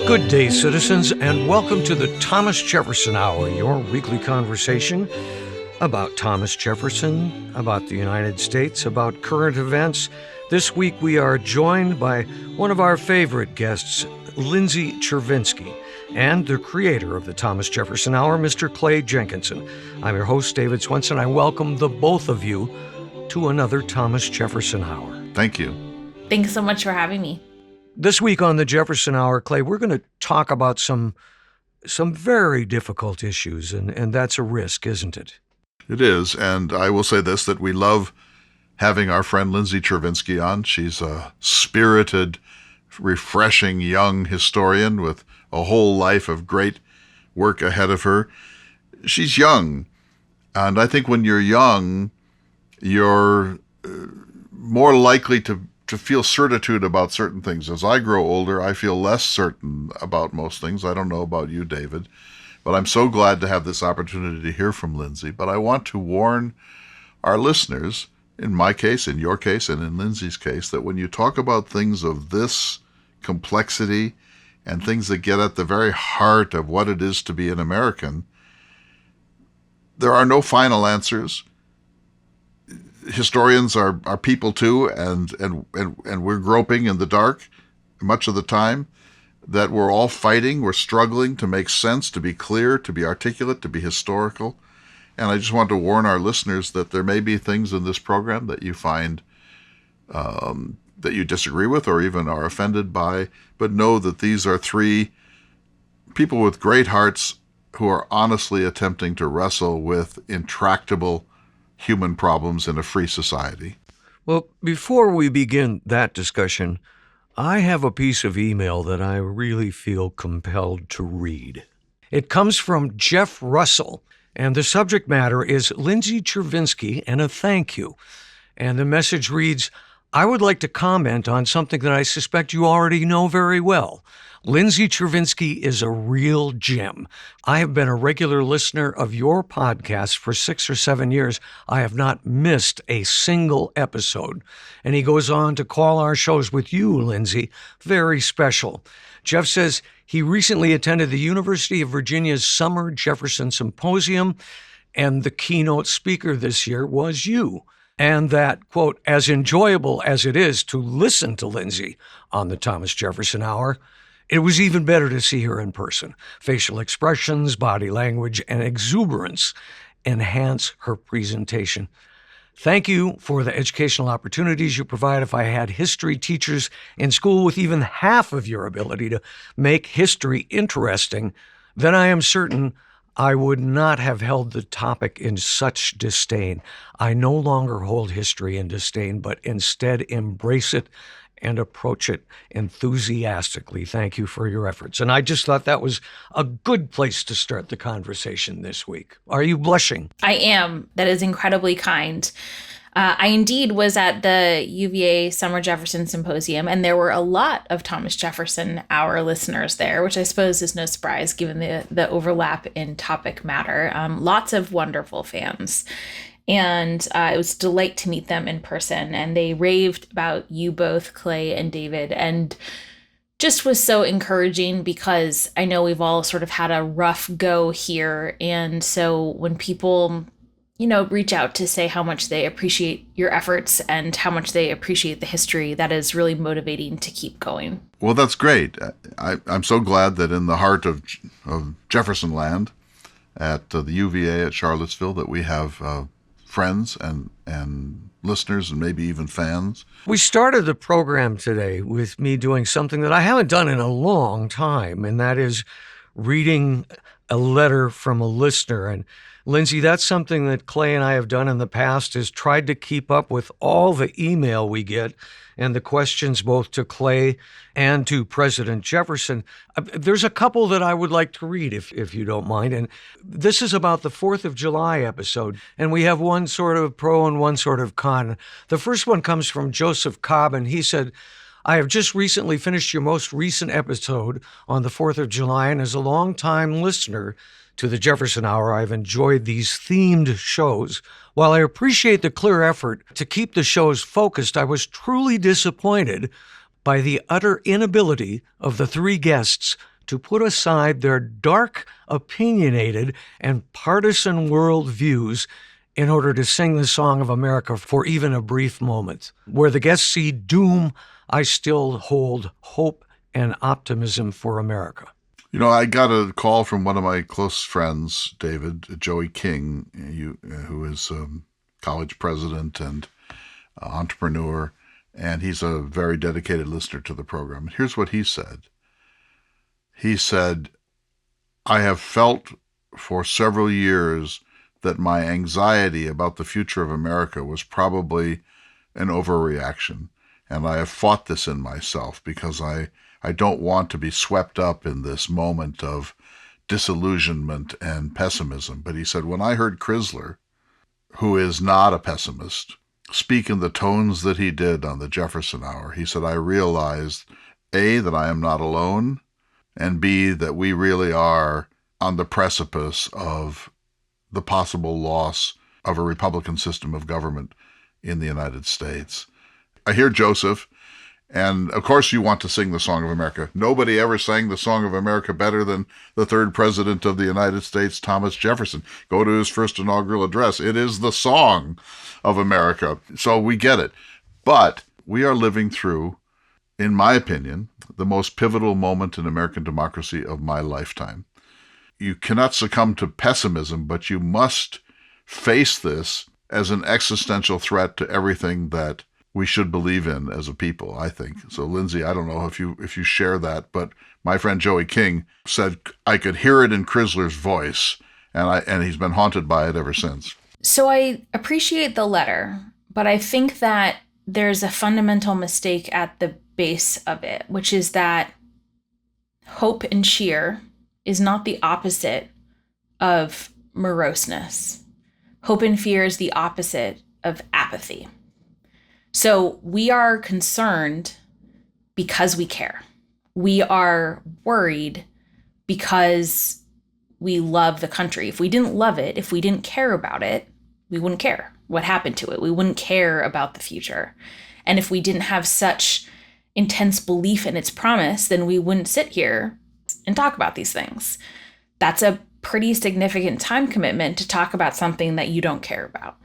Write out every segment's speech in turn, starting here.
Good day, citizens, and welcome to the Thomas Jefferson Hour, your weekly conversation about Thomas Jefferson, about the United States, about current events. This week we are joined by one of our favorite guests, Lindsay Chervinsky, and the creator of the Thomas Jefferson Hour, Mr. Clay Jenkinson. I'm your host, David Swenson. I welcome the both of you to another Thomas Jefferson Hour. Thank you. Thanks so much for having me. This week on the Jefferson Hour, Clay, we're going to talk about some very difficult issues, and that's a risk, isn't it? It is, and I will say this, that we love having our friend Lindsay Chervinsky on. She's a spirited, refreshing young historian with a whole life of great work ahead of her. She's young, and I think when you're young, you're more likely to feel certitude about certain things. As I grow older, I feel less certain about most things. I don't know about you, David, but I'm so glad to have this opportunity to hear from Lindsay. But I want to warn our listeners, in my case, in your case, and in Lindsay's case, that when you talk about things of this complexity and things that get at the very heart of what it is to be an American, there are no final answers. Historians are people too, and we're groping in the dark much of the time, that we're all fighting, we're struggling to make sense, to be clear, to be articulate, to be historical. And I just want to warn our listeners that there may be things in this program that you find that you disagree with or even are offended by, but know that these are three people with great hearts who are honestly attempting to wrestle with intractable human problems in a free society. Well, before we begin that discussion, I have a piece of email that I really feel compelled to read. It comes from Jeff Russell, and the subject matter is Lindsay Chervinsky and a thank you. And the message reads, I would like to comment on something that I suspect you already know very well. Lindsay Chervinsky is a real gem. I have been a regular listener of your podcast for 6 or 7 years. I have not missed a single episode. And he goes on to call our shows with you, Lindsay, very special. Jeff says he recently attended the University of Virginia's Summer Jefferson Symposium, and the keynote speaker this year was you. And that, quote, as enjoyable as it is to listen to Lindsay on the Thomas Jefferson Hour, it was even better to see her in person. Facial expressions, body language, and exuberance enhance her presentation. Thank you for the educational opportunities you provide. If I had history teachers in school with even half of your ability to make history interesting, then I am certain I would not have held the topic in such disdain. I no longer hold history in disdain, but instead embrace it and approach it enthusiastically. Thank you for your efforts. And I just thought that was a good place to start the conversation this week. Are you blushing? I am. That is incredibly kind. I indeed was at the UVA Summer Jefferson Symposium, and there were a lot of Thomas Jefferson Hour listeners there, which I suppose is no surprise given the overlap in topic matter. Lots of wonderful fans. And it was a delight to meet them in person. And they raved about you both, Clay and David, and just was so encouraging because I know we've all sort of had a rough go here. And so when people, reach out to say how much they appreciate your efforts and how much they appreciate the history, that is really motivating to keep going. Well, that's great. I'm so glad that in the heart of Jefferson land at the UVA at Charlottesville that we have friends and listeners and maybe even fans. We started the program today with me doing something that I haven't done in a long time, and that is reading a letter from a listener. And Lindsay, that's something that Clay and I have done in the past, is tried to keep up with all the email we get and the questions both to Clay and to President Jefferson. There's a couple that I would like to read, if you don't mind. And this is about the 4th of July episode. And we have one sort of pro and one sort of con. The first one comes from Joseph Cobb, and he said, I have just recently finished your most recent episode on the 4th of July, and as a longtime listener to the Jefferson Hour, I've enjoyed these themed shows. While I appreciate the clear effort to keep the shows focused, I was truly disappointed by the utter inability of the three guests to put aside their dark, opinionated, and partisan worldviews in order to sing the song of America for even a brief moment. Where the guests see doom, I still hold hope and optimism for America. You know, I got a call from one of my close friends, David, Joey King, who is college president and entrepreneur, and he's a very dedicated listener to the program. And here's what he said. He said, I have felt for several years that my anxiety about the future of America was probably an overreaction. And I have fought this in myself because I don't want to be swept up in this moment of disillusionment and pessimism. But he said, when I heard Chrysler, who is not a pessimist, speak in the tones that he did on the Jefferson Hour, he said, I realized, A, that I am not alone, and B, that we really are on the precipice of the possible loss of a Republican system of government in the United States. I hear Joseph, and of course you want to sing the Song of America. Nobody ever sang the Song of America better than the third president of the United States, Thomas Jefferson. Go to his first inaugural address. It is the song of America. So we get it. But we are living through, in my opinion, the most pivotal moment in American democracy of my lifetime. You cannot succumb to pessimism, but you must face this as an existential threat to everything that we should believe in as a people, I think. So, Lindsay, I don't know if you share that, but my friend Joey King said I could hear it in Chrysler's voice, and he's been haunted by it ever since. So I appreciate the letter, but I think that there's a fundamental mistake at the base of it, which is that hope and cheer is not the opposite of moroseness. Hope and fear is the opposite of apathy. So we are concerned because we care. We are worried because we love the country. If we didn't love it, if we didn't care about it, we wouldn't care what happened to it. We wouldn't care about the future. And if we didn't have such intense belief in its promise, then we wouldn't sit here and talk about these things. That's a pretty significant time commitment to talk about something that you don't care about.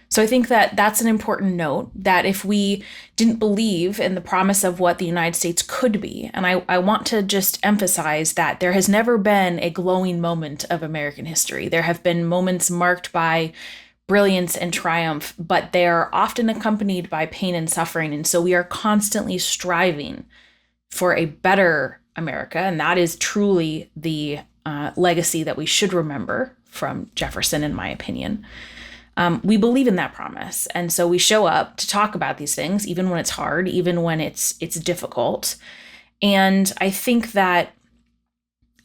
So I think that that's an important note, that if we didn't believe in the promise of what the United States could be, and I want to just emphasize that there has never been a glowing moment of American history. There have been moments marked by brilliance and triumph, but they are often accompanied by pain and suffering. And so we are constantly striving for a better America. And that is truly the legacy that we should remember from Jefferson, in my opinion. We believe in that promise. And so we show up to talk about these things, even when it's hard, even when it's difficult. And I think that,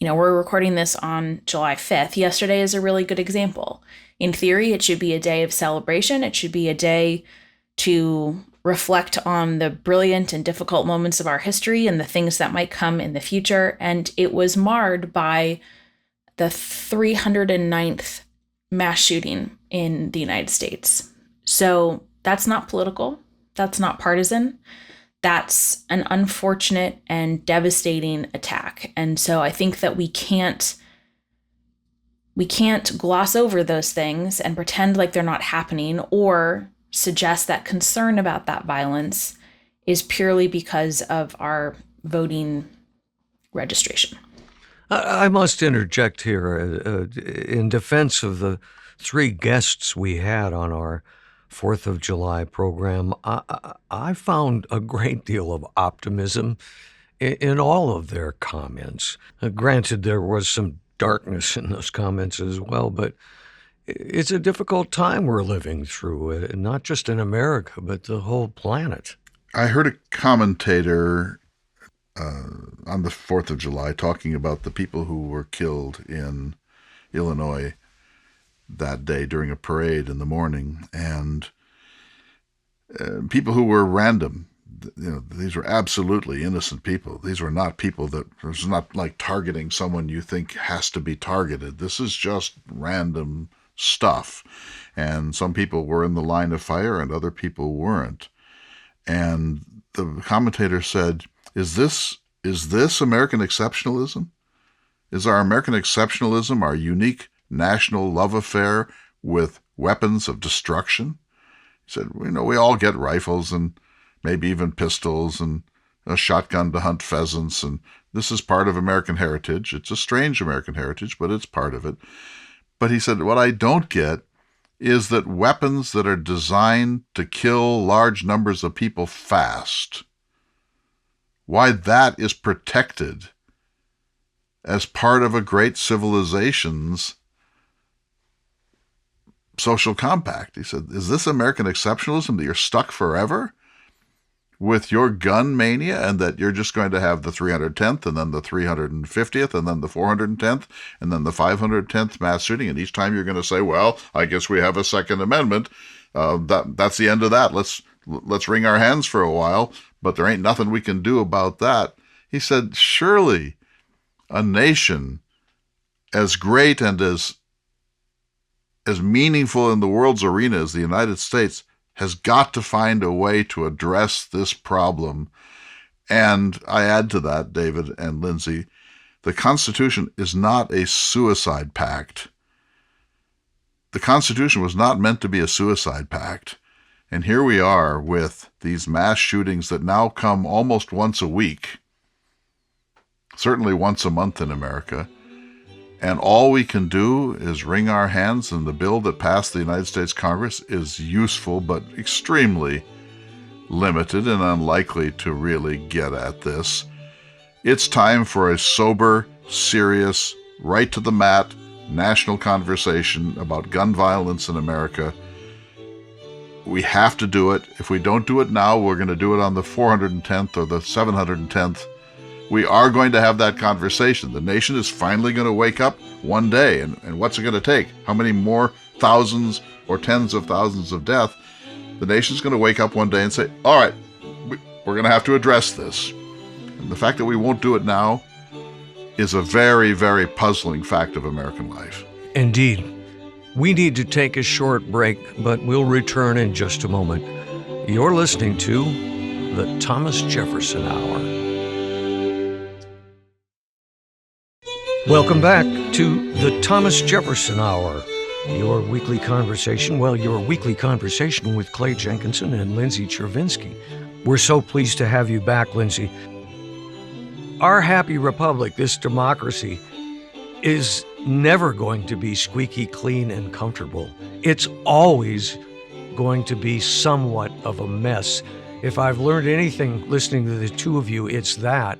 we're recording this on July 5th. Yesterday is a really good example. In theory, it should be a day of celebration. It should be a day to reflect on the brilliant and difficult moments of our history and the things that might come in the future. And it was marred by the 309th mass shooting in the United States. So that's not political. That's not partisan. That's an unfortunate and devastating attack. And so I think that we can't gloss over those things and pretend like they're not happening, or suggest that concern about that violence is purely because of our voting registration. I must interject here in defense of the three guests we had on our 4th of July program. I found a great deal of optimism in all of their comments. Granted, there was some darkness in those comments as well, but it's a difficult time we're living through, not just in America, but the whole planet. I heard a commentator on the 4th of July talking about the people who were killed in Illinois that day during a parade in the morning, and people who were random. These were absolutely innocent people. These were not people that, it was not like targeting someone you think has to be targeted. This is just random stuff. And some people were in the line of fire and other people weren't. And the commentator said, is this American exceptionalism? is our American exceptionalism, our unique national love affair with weapons of destruction. He said, we all get rifles and maybe even pistols and a shotgun to hunt pheasants, and this is part of American heritage. It's a strange American heritage, but it's part of it. But he said, what I don't get is that weapons that are designed to kill large numbers of people fast, why that is protected as part of a great civilization's social compact. He said, is this American exceptionalism that you're stuck forever with your gun mania, and that you're just going to have the 310th and then the 350th and then the 410th and then the 510th mass shooting, and each time you're going to say, well, I guess we have a Second Amendment. That's the end of that. Let's wring our hands for a while, but there ain't nothing we can do about that. He said, surely a nation as great and as meaningful in the world's arena as the United States has got to find a way to address this problem. And I add to that, David and Lindsay, the Constitution is not a suicide pact. The Constitution was not meant to be a suicide pact. And here we are with these mass shootings that now come almost once a week, certainly once a month in America. And all we can do is wring our hands, and the bill that passed the United States Congress is useful but extremely limited and unlikely to really get at this. It's time for a sober, serious, right to the mat, national conversation about gun violence in America. We have to do it. If we don't do it now, we're going to do it on the 410th or the 710th. We are going to have that conversation. The nation is finally going to wake up one day. And what's it going to take? How many more thousands or tens of thousands of deaths? The nation's going to wake up one day and say, all right, we're going to have to address this. And the fact that we won't do it now is a very, very puzzling fact of American life. Indeed. We need to take a short break, but we'll return in just a moment. You're listening to the Thomas Jefferson Hour. Welcome back to the Thomas Jefferson Hour, your weekly conversation with Clay Jenkinson and Lindsay Chervinsky. We're so pleased to have you back, Lindsay. Our happy republic, this democracy, is never going to be squeaky clean and comfortable. It's always going to be somewhat of a mess. If I've learned anything listening to the two of you, it's that.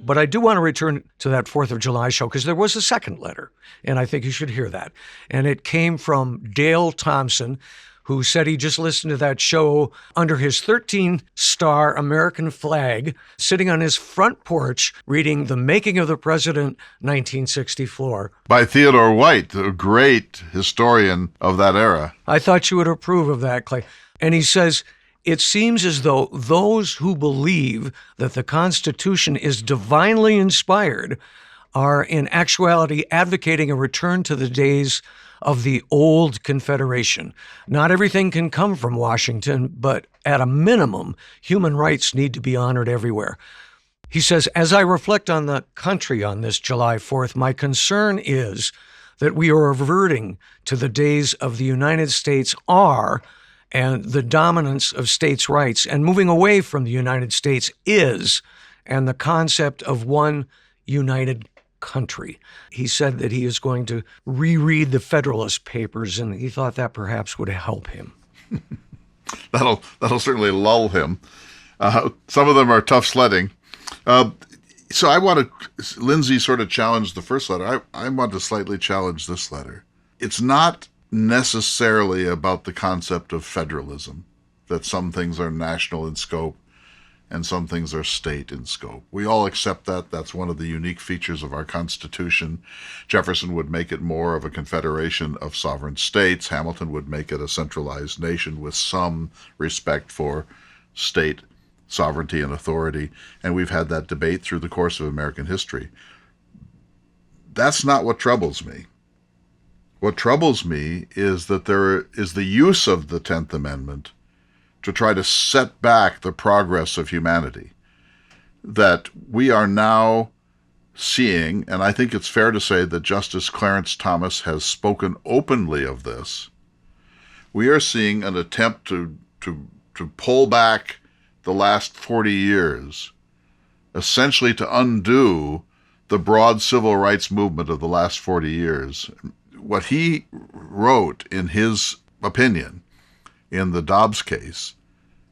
But I do want to return to that 4th of July show, because there was a second letter, and I think you should hear that. And it came from Dale Thompson, who said he just listened to that show under his 13-star American flag, sitting on his front porch, reading The Making of the President, 1964. By Theodore White, a great historian of that era. I thought you would approve of that, Clay. And he says, it seems as though those who believe that the Constitution is divinely inspired are in actuality advocating a return to the days of the old Confederation. Not everything can come from Washington, but at a minimum, human rights need to be honored everywhere. He says, as I reflect on the country on this July 4th, my concern is that we are reverting to the days of the United States and the dominance of states' rights, and moving away from the United States is, and the concept of one united country. He said that he is going to reread the Federalist Papers, and he thought that perhaps would help him. That'll certainly lull him. Some of them are tough sledding. So I want to, Lindsay sort of challenged the first letter. I want to slightly challenge this letter. It's not necessarily about the concept of federalism, that some things are national in scope and some things are state in scope. We all accept that. That's one of the unique features of our Constitution. Jefferson would make it more of a confederation of sovereign states. Hamilton would make it a centralized nation with some respect for state sovereignty and authority. And we've had that debate through the course of American history. That's not what troubles me. What troubles me is that there is the use of the 10th Amendment to try to set back the progress of humanity. That we are now seeing, and I think it's fair to say that Justice Clarence Thomas has spoken openly of this, we are seeing an attempt to pull back the last 40 years, essentially to undo the broad civil rights movement of the last 40 years. What he wrote in his opinion in the Dobbs case,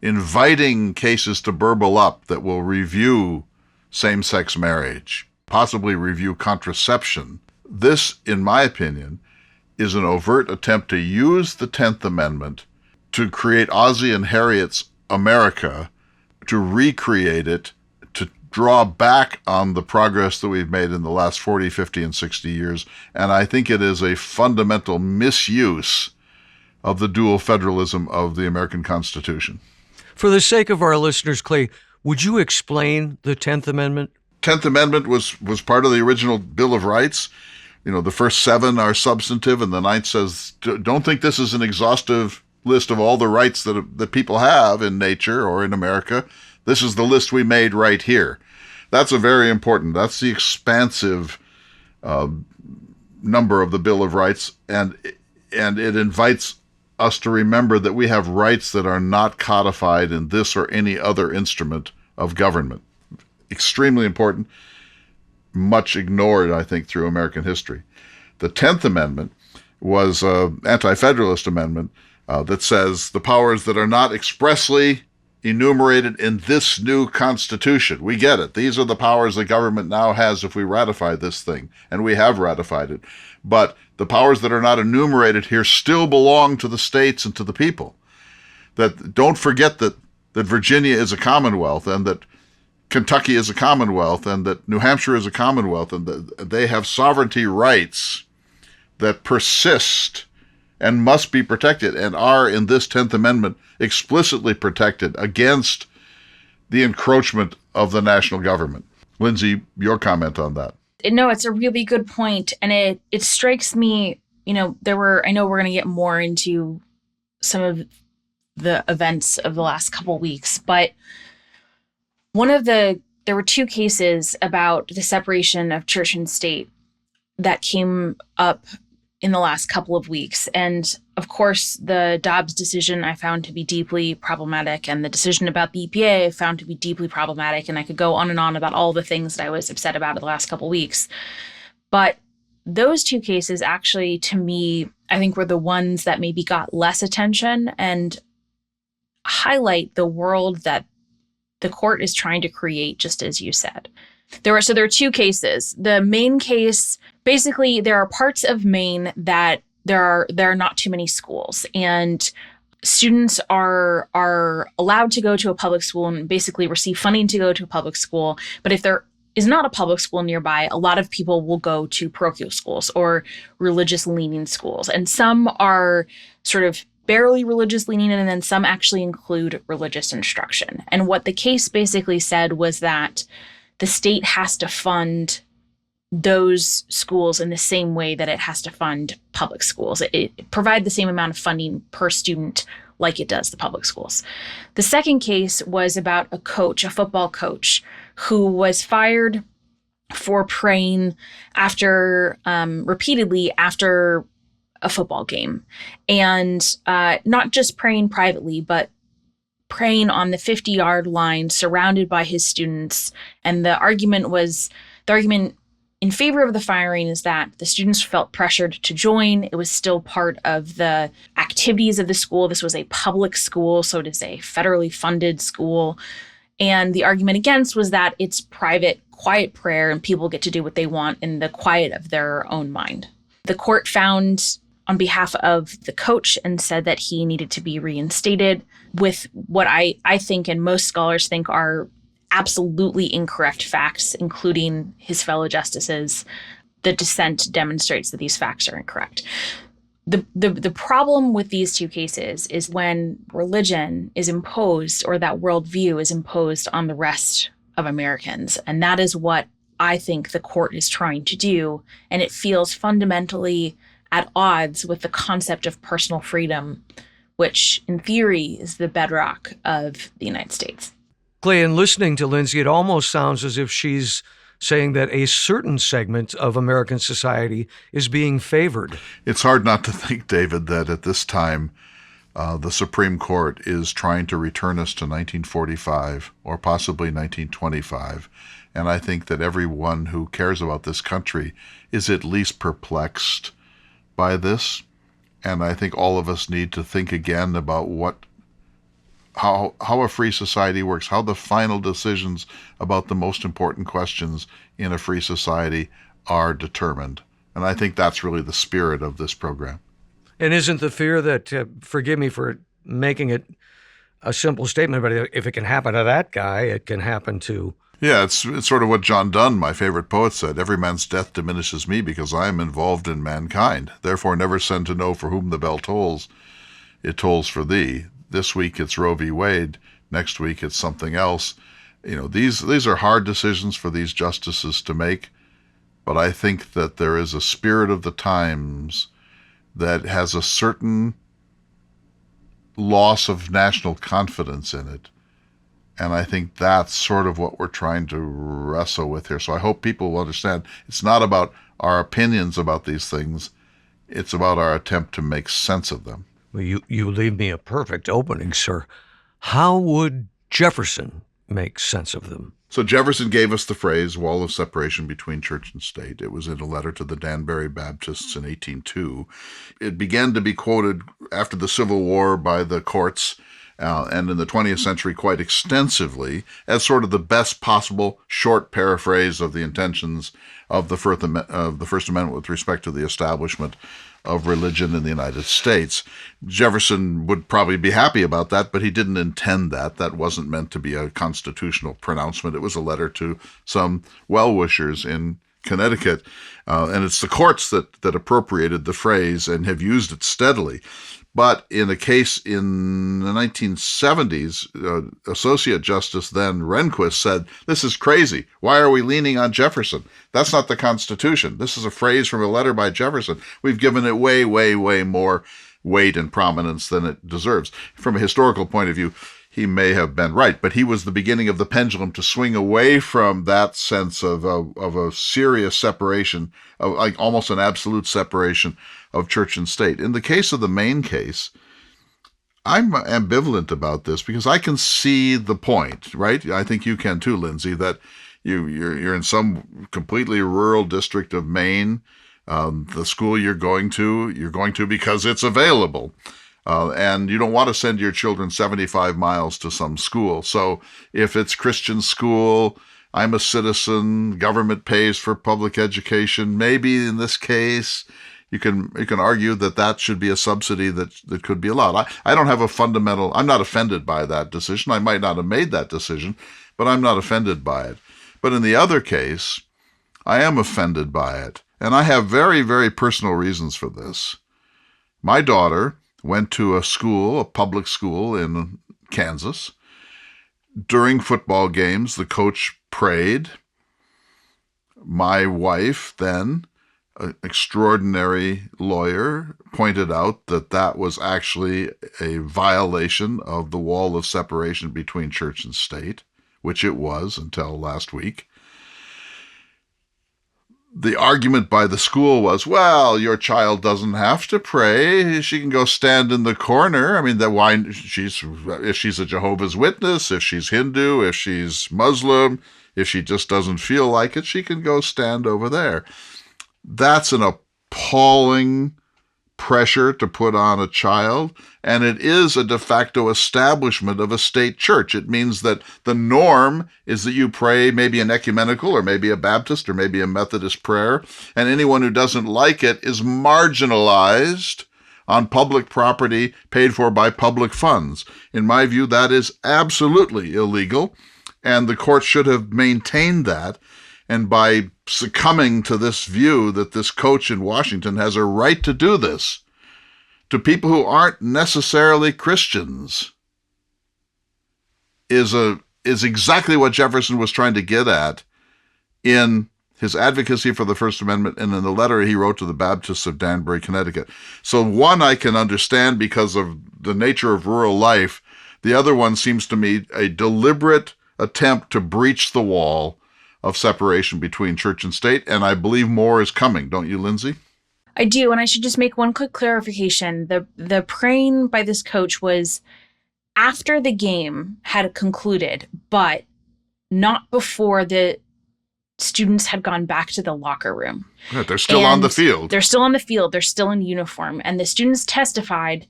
inviting cases to burble up that will review same-sex marriage, possibly review contraception. This, in my opinion, is an overt attempt to use the 10th Amendment to create Ozzie and Harriet's America, to recreate it, to draw back on the progress that we've made in the last 40, 50, and 60 years. And I think it is a fundamental misuse of the dual federalism of the American Constitution. For the sake of our listeners, Clay, would you explain the 10th Amendment? 10th Amendment was part of the original Bill of Rights. You know, the first 7 are substantive, and the 9th says, don't think this is an exhaustive list of all the rights that people have in nature or in America. This is the list we made right here. That's a very important, that's the expansive number of the Bill of Rights, and it invites us to remember that we have rights that are not codified in this or any other instrument of government. Extremely important, much ignored, I think, through American history. The 10th Amendment was an anti-federalist amendment that says the powers that are not expressly enumerated in this new Constitution. We get it. These are the powers the government now has if we ratify this thing, and we have ratified it. But the powers that are not enumerated here still belong to the states and to the people. That don't forget that Virginia is a commonwealth, and that Kentucky is a commonwealth, and that New Hampshire is a commonwealth, and that they have sovereignty rights that persist and must be protected, and are in this 10th Amendment explicitly protected against the encroachment of the national government. Lindsay, your comment on that. No, it's a really good point. And it strikes me, I know we're going to get more into some of the events of the last couple of weeks, but there were 2 cases about the separation of church and state that came up in the last couple of weeks. And of course, the Dobbs decision I found to be deeply problematic, and the decision about the EPA I found to be deeply problematic. And I could go on and on about all the things that I was upset about in the last couple of weeks. But those 2 cases actually, to me, I think were the ones that maybe got less attention and highlight the world that the court is trying to create, just as you said. There are 2 cases. The Maine case, basically, there are parts of Maine that there are not too many schools, and students are allowed to go to a public school and basically receive funding to go to a public school. But if there is not a public school nearby, a lot of people will go to parochial schools or religious leaning schools, and some are sort of barely religious leaning, and then some actually include religious instruction. And what the case basically said was that the state has to fund those schools in the same way that it has to fund public schools. It provide the same amount of funding per student like it does the public schools. The second case was about a football coach, who was fired for praying repeatedly after a football game. And not just praying privately, but praying on the 50-yard line surrounded by his students. And the argument in favor of the firing is that the students felt pressured to join. It was still part of the activities of the school. This was a public school, so it is a federally funded school. And the argument against was that it's private, quiet prayer, and people get to do what they want in the quiet of their own mind. The court found on behalf of the coach and said that he needed to be reinstated with what I think and most scholars think are absolutely incorrect facts, including his fellow justices. The dissent demonstrates that these facts are incorrect. The problem with these 2 cases is when religion is imposed, or that worldview is imposed on the rest of Americans. And that is what I think the court is trying to do. And it feels fundamentally at odds with the concept of personal freedom, which in theory is the bedrock of the United States. Clay, in listening to Lindsay, it almost sounds as if she's saying that a certain segment of American society is being favored. It's hard not to think, David, that at this time, the Supreme Court is trying to return us to 1945 or possibly 1925. And I think that everyone who cares about this country is at least perplexed by this. And I think all of us need to think again about how a free society works, how the final decisions about the most important questions in a free society are determined. And I think that's really the spirit of this program. And isn't the fear that, forgive me for making it a simple statement, but if it can happen to that guy, it can happen to... Yeah, it's sort of what John Donne, my favorite poet, said. Every man's death diminishes me because I am involved in mankind. Therefore never send to know for whom the bell tolls. It tolls for thee. This week it's Roe v. Wade. Next week it's something else. These are hard decisions for these justices to make. But I think that there is a spirit of the times that has a certain loss of national confidence in it. And I think that's sort of what we're trying to wrestle with here. So I hope people will understand it's not about our opinions about these things. It's about our attempt to make sense of them. Well, you leave me a perfect opening, sir. How would Jefferson make sense of them? So Jefferson gave us the phrase wall of separation between church and state. It was in a letter to the Danbury Baptists in 1802. It began to be quoted after the Civil War by the courts and in the 20th century quite extensively as sort of the best possible short paraphrase of the intentions of the First Amendment with respect to the establishment of religion in the United States. Jefferson would probably be happy about that, but he didn't intend that. That wasn't meant to be a constitutional pronouncement. It was a letter to some well-wishers in Connecticut, and it's the courts that appropriated the phrase and have used it steadily. But in a case in the 1970s, Associate Justice then Rehnquist said, "This is crazy. Why are we leaning on Jefferson? That's not the Constitution. This is a phrase from a letter by Jefferson. We've given it way, way, way more weight and prominence than it deserves." From a historical point of view, he may have been right, but he was the beginning of the pendulum to swing away from that sense of a serious separation, of like almost an absolute separation of church and state. In the case of the Maine case, I'm ambivalent about this because I can see the point, right? I think you can too, Lindsay, that you're in some completely rural district of Maine. The school you're going to because it's available. And you don't want to send your children 75 miles to some school. So if it's Christian school, I'm a citizen, government pays for public education, maybe in this case, you can argue that should be a subsidy that could be allowed. I don't have I'm not offended by that decision. I might not have made that decision, but I'm not offended by it. But in the other case, I am offended by it. And I have very, very personal reasons for this. My daughter went to a public school in Kansas. During football games, the coach prayed. My wife then, an extraordinary lawyer, pointed out that was actually a violation of the wall of separation between church and state, which it was until last week. The argument by the school was, well, your child doesn't have to pray. She can go stand in the corner. I mean, if she's a Jehovah's Witness, if she's Hindu, if she's Muslim, if she just doesn't feel like it, she can go stand over there. That's an appalling pressure to put on a child, and it is a de facto establishment of a state church. It means that the norm is that you pray maybe an ecumenical or maybe a Baptist or maybe a Methodist prayer, and anyone who doesn't like it is marginalized on public property paid for by public funds. In my view, that is absolutely illegal, and the court should have maintained that. And by succumbing to this view that this coach in Washington has a right to do this to people who aren't necessarily Christians is exactly what Jefferson was trying to get at in his advocacy for the First Amendment and in the letter he wrote to the Baptists of Danbury, Connecticut. So one I can understand because of the nature of rural life. The other one seems to me a deliberate attempt to breach the wall of separation between church and state, and I believe more is coming. Don't you, Lindsay? I do, and I should just make one quick clarification. The praying by this coach was after the game had concluded, but not before the students had gone back to the locker room. Right, they're still on the field. They're still on the field. They're still in uniform. And the students testified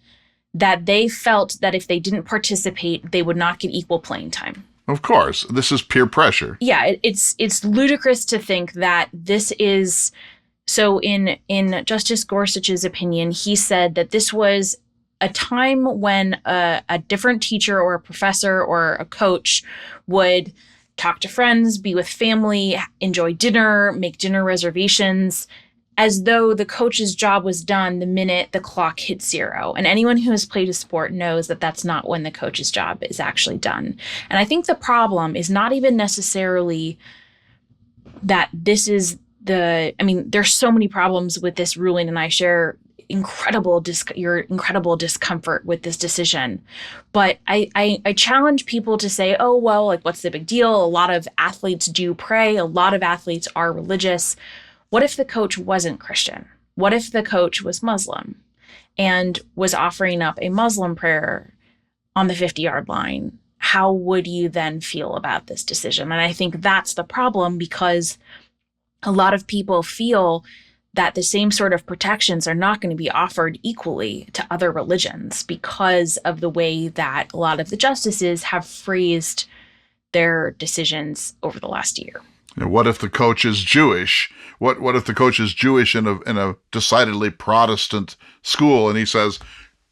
that they felt that if they didn't participate, they would not get equal playing time. Of course. This is peer pressure. Yeah, it's ludicrous to think that this is... So in Justice Gorsuch's opinion, he said that this was a time when a different teacher or a professor or a coach would talk to friends, be with family, enjoy dinner, make dinner reservations, as though the coach's job was done the minute the clock hit zero. And anyone who has played a sport knows that that's not when the coach's job is actually done. And I think the problem is not even necessarily that this is there's so many problems with this ruling, and I share your incredible discomfort with this decision. But I challenge people to say, oh, well, like, what's the big deal? A lot of athletes do pray. A lot of athletes are religious. What if the coach wasn't Christian? What if the coach was Muslim and was offering up a Muslim prayer on the 50-yard line? How would you then feel about this decision? And I think that's the problem, because a lot of people feel that the same sort of protections are not going to be offered equally to other religions because of the way that a lot of the justices have phrased their decisions over the last year. And what if the coach is Jewish? What if the coach is Jewish in a decidedly Protestant school, and he says,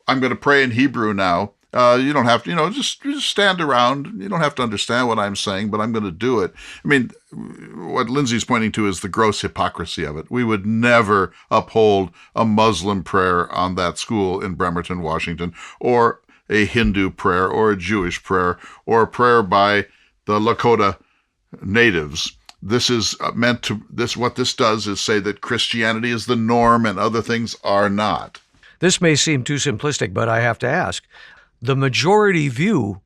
I'm going to pray in Hebrew now. You don't have to, just stand around. You don't have to understand what I'm saying, but I'm going to do it. I mean, what Lindsay's pointing to is the gross hypocrisy of it. We would never uphold a Muslim prayer on that school in Bremerton, Washington, or a Hindu prayer, or a Jewish prayer, or a prayer by the Lakota natives. This is meant to, what this does is say that Christianity is the norm and other things are not. This may seem too simplistic, but I have to ask. The majority view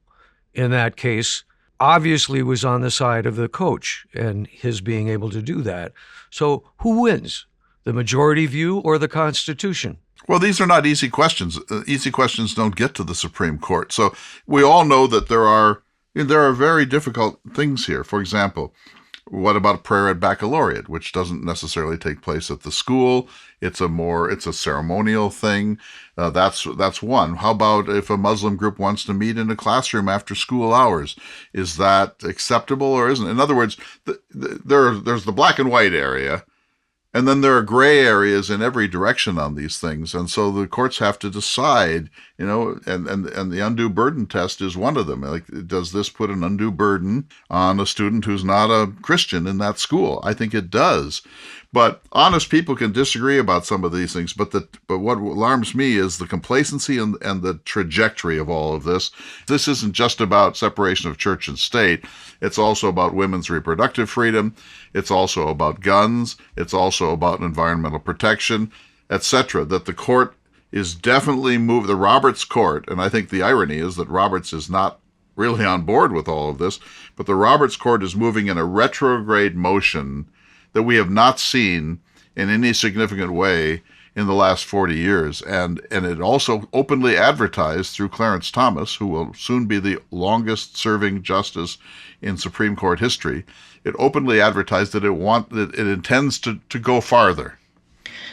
in that case obviously was on the side of the coach and his being able to do that. So who wins, the majority view or the Constitution? Well, these are not easy questions. Easy questions don't get to the Supreme Court. So we all know that there are very difficult things here. For example, what about prayer at baccalaureate, which doesn't necessarily take place at the school? It's a ceremonial thing. That's one. How about if a Muslim group wants to meet in a classroom after school hours? Is that acceptable or isn't? In other words, there's the black and white area, and then there are gray areas in every direction on these things. And so the courts have to decide, and the undue burden test is one of them. Like, does this put an undue burden on a student who's not a Christian in that school? I think it does. But honest people can disagree about some of these things. But what alarms me is the complacency and the trajectory of all of this. This isn't just about separation of church and state. It's also about women's reproductive freedom. It's also about guns. It's also about environmental protection, etc. That the court is definitely moved. The Roberts Court, and I think the irony is that Roberts is not really on board with all of this, but the Roberts Court is moving in a retrograde motion that we have not seen in any significant way in the last 40 years. And it also openly advertised through Clarence Thomas, who will soon be the longest serving justice in Supreme Court history. It openly advertised that it intends to go farther.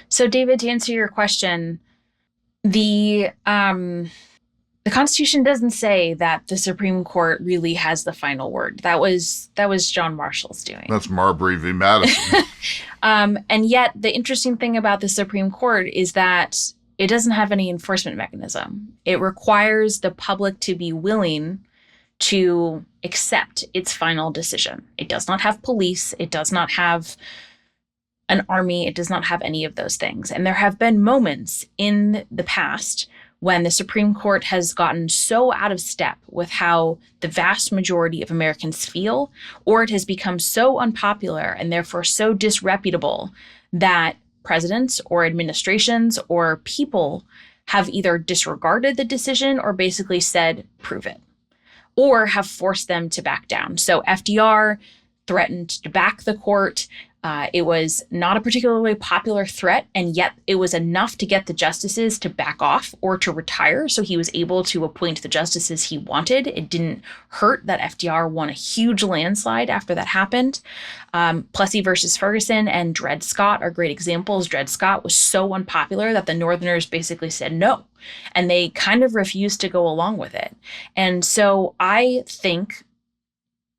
So, David, to answer your question, the Constitution doesn't say that the Supreme Court really has the final word. That was John Marshall's doing. That's Marbury v. Madison. And yet, the interesting thing about the Supreme Court is that it doesn't have any enforcement mechanism. It requires the public to be willing to accept its final decision. It does not have police. It does not have an army. It does not have any of those things. And there have been moments in the past when the Supreme Court has gotten so out of step with how the vast majority of Americans feel, or it has become so unpopular and therefore so disreputable that presidents or administrations or people have either disregarded the decision or basically said, prove it, or have forced them to back down. So FDR threatened to back the court. It was not a particularly popular threat, and yet it was enough to get the justices to back off or to retire. So he was able to appoint the justices he wanted. It didn't hurt that FDR won a huge landslide after that happened. Plessy versus Ferguson and Dred Scott are great examples. Dred Scott was so unpopular that the Northerners basically said no, and they kind of refused to go along with it. And so I think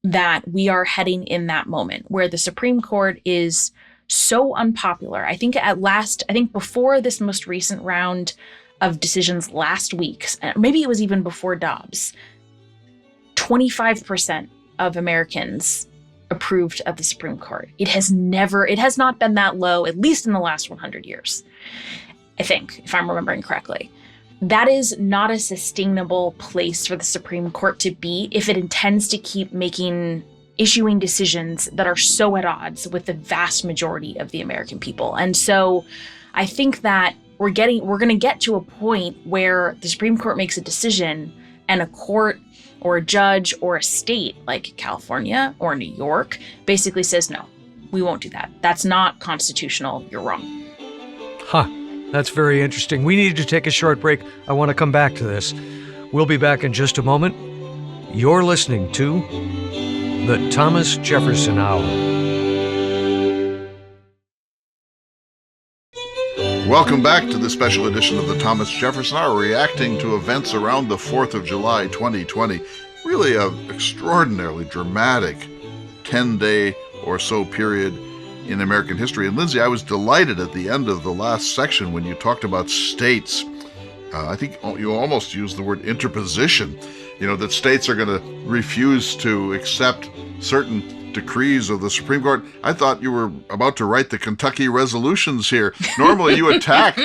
that we are heading in that moment where the Supreme Court is so unpopular. I think before this most recent round of decisions last week, maybe it was even before Dobbs, 25% of Americans approved of the Supreme Court. It has not been that low, at least in the last 100 years, I think, if I'm remembering correctly. That is not a sustainable place for the Supreme Court to be if it intends to keep issuing decisions that are so at odds with the vast majority of the American people. And so I think that we're going to get to a point where the Supreme Court makes a decision and a court or a judge or a state like California or New York basically says, no, we won't do that. That's not constitutional. You're wrong. Huh. That's very interesting. We need to take a short break. I want to come back to this. We'll be back in just a moment. You're listening to the Thomas Jefferson Hour. Welcome back to the special edition of the Thomas Jefferson Hour, reacting to events around the 4th of July 2020. Really an extraordinarily dramatic 10-day or so period in American history. And Lindsay, I was delighted at the end of the last section when you talked about states. I think you almost used the word interposition, that states are going to refuse to accept certain decrees of the Supreme Court. I thought you were about to write the Kentucky resolutions here. Normally you attack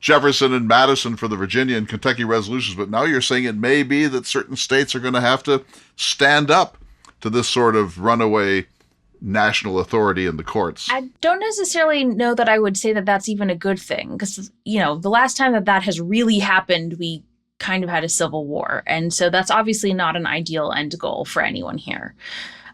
Jefferson and Madison for the Virginia and Kentucky resolutions, but now you're saying it may be that certain states are going to have to stand up to this sort of runaway national authority in the courts. I don't necessarily know that I would say that that's even a good thing, because, the last time that has really happened, we kind of had a civil war. And so that's obviously not an ideal end goal for anyone here.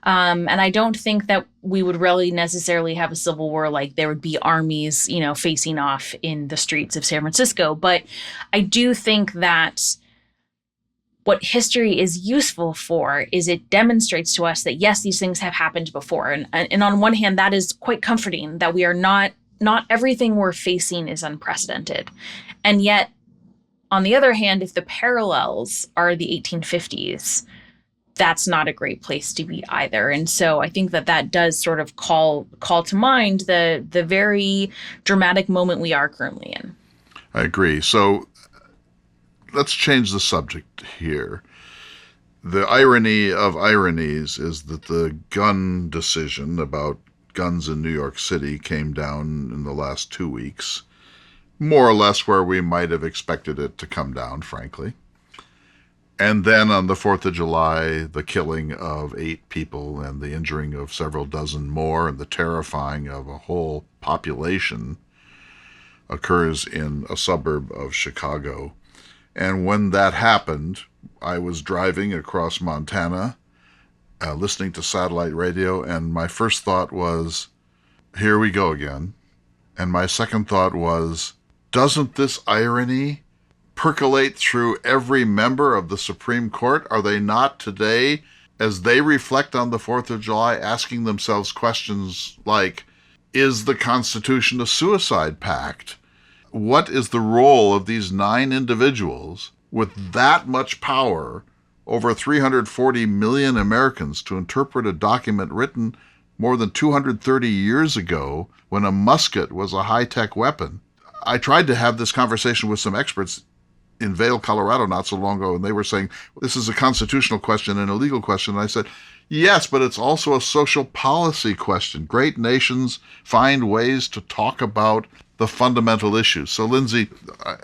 And I don't think that we would really necessarily have a civil war like there would be armies, facing off in the streets of San Francisco. But I do think that what history is useful for is it demonstrates to us that, yes, these things have happened before. And on one hand, that is quite comforting that we are not everything we're facing is unprecedented. And yet, on the other hand, if the parallels are the 1850s, that's not a great place to be either. And so I think that does sort of call to mind the very dramatic moment we are currently in. I agree. So let's change the subject here. The irony of ironies is that the gun decision about guns in New York City came down in the last 2 weeks, more or less where we might have expected it to come down, frankly. And then on the 4th of July, the killing of 8 people and the injuring of several dozen more and the terrifying of a whole population occurs in a suburb of Chicago. And when that happened, I was driving across Montana, listening to satellite radio, and my first thought was, here we go again. And my second thought was, doesn't this irony percolate through every member of the Supreme Court? Are they not today, as they reflect on the 4th of July, asking themselves questions like, is the Constitution a suicide pact? What is the role of these 9 individuals with that much power over 340 million Americans to interpret a document written more than 230 years ago when a musket was a high-tech weapon? I tried to have this conversation with some experts in Vail, Colorado not so long ago, and they were saying, this is a constitutional question and a legal question. And I said, yes, but it's also a social policy question. Great nations find ways to talk about the fundamental issues. So, Lindsay,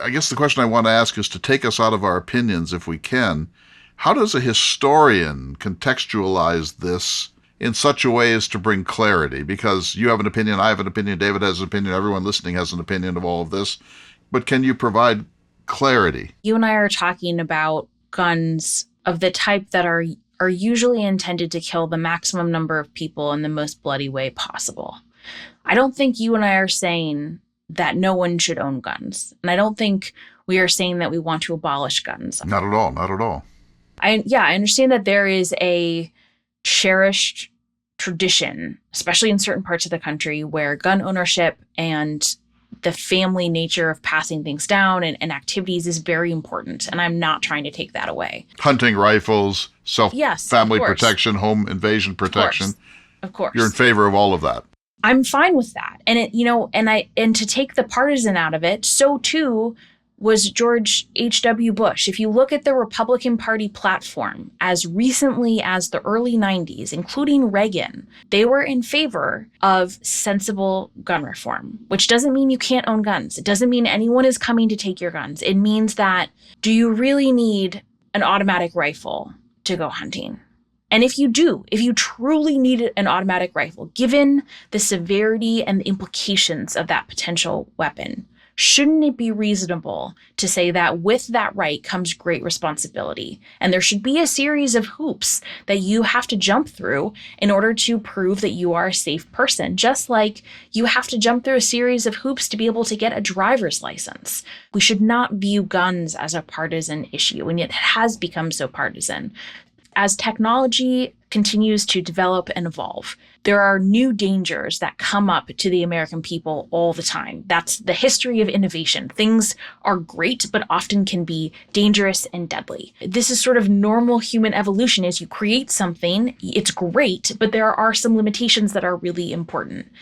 I guess the question I want to ask is to take us out of our opinions if we can. How does a historian contextualize this in such a way as to bring clarity? Because you have an opinion, I have an opinion, David has an opinion, everyone listening has an opinion of all of this. But can you provide clarity? You and I are talking about guns of the type that are are usually intended to kill the maximum number of people in the most bloody way possible. I don't think you and I are saying that no one should own guns. And I don't think we are saying that we want to abolish guns. Not at all. Not at all. I understand that there is a cherished tradition, especially in certain parts of the country, where gun ownership and the family nature of passing things down and activities is very important. And I'm not trying to take that away. Hunting rifles, family of course. protection, home invasion protection. Of course. You're in favor of all of that. I'm fine with that. And and to take the partisan out of it, so too was George H.W. Bush. If you look at the Republican Party platform as recently as the early 90s, including Reagan, they were in favor of sensible gun reform, which doesn't mean you can't own guns. It doesn't mean anyone is coming to take your guns. It means that, do you really need an automatic rifle to go hunting? And if you truly need an automatic rifle, given the severity and the implications of that potential weapon, shouldn't it be reasonable to say that with that right comes great responsibility? And there should be a series of hoops that you have to jump through in order to prove that you are a safe person, just like you have to jump through a series of hoops to be able to get a driver's license. We should not view guns as a partisan issue, and yet it has become so partisan. As technology continues to develop and evolve, there are new dangers that come up to the American people all the time. That's the history of innovation. Things are great, but often can be dangerous and deadly. This is sort of normal human evolution. As you create something, it's great, but there are some limitations that are really important.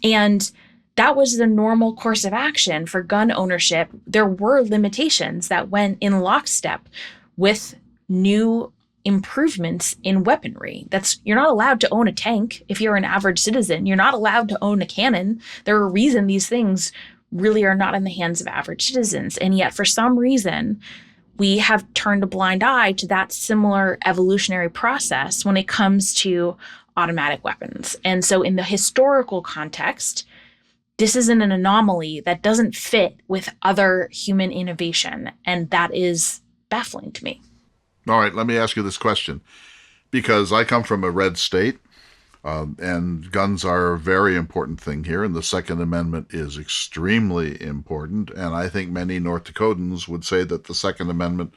And that was the normal course of action for gun ownership. There were limitations that went in lockstep with new improvements in weaponry. You're not allowed to own a tank if you're an average citizen. You're not allowed to own a cannon. There are a reason these things really are not in the hands of average citizens. And yet, for some reason, we have turned a blind eye to that similar evolutionary process when it comes to automatic weapons. And so in the historical context, this isn't an anomaly that doesn't fit with other human innovation. And that is baffling to me. All right, let me ask you this question, because I come from a red state, and guns are a very important thing here, and the Second Amendment is extremely important, and I think many North Dakotans would say that the Second Amendment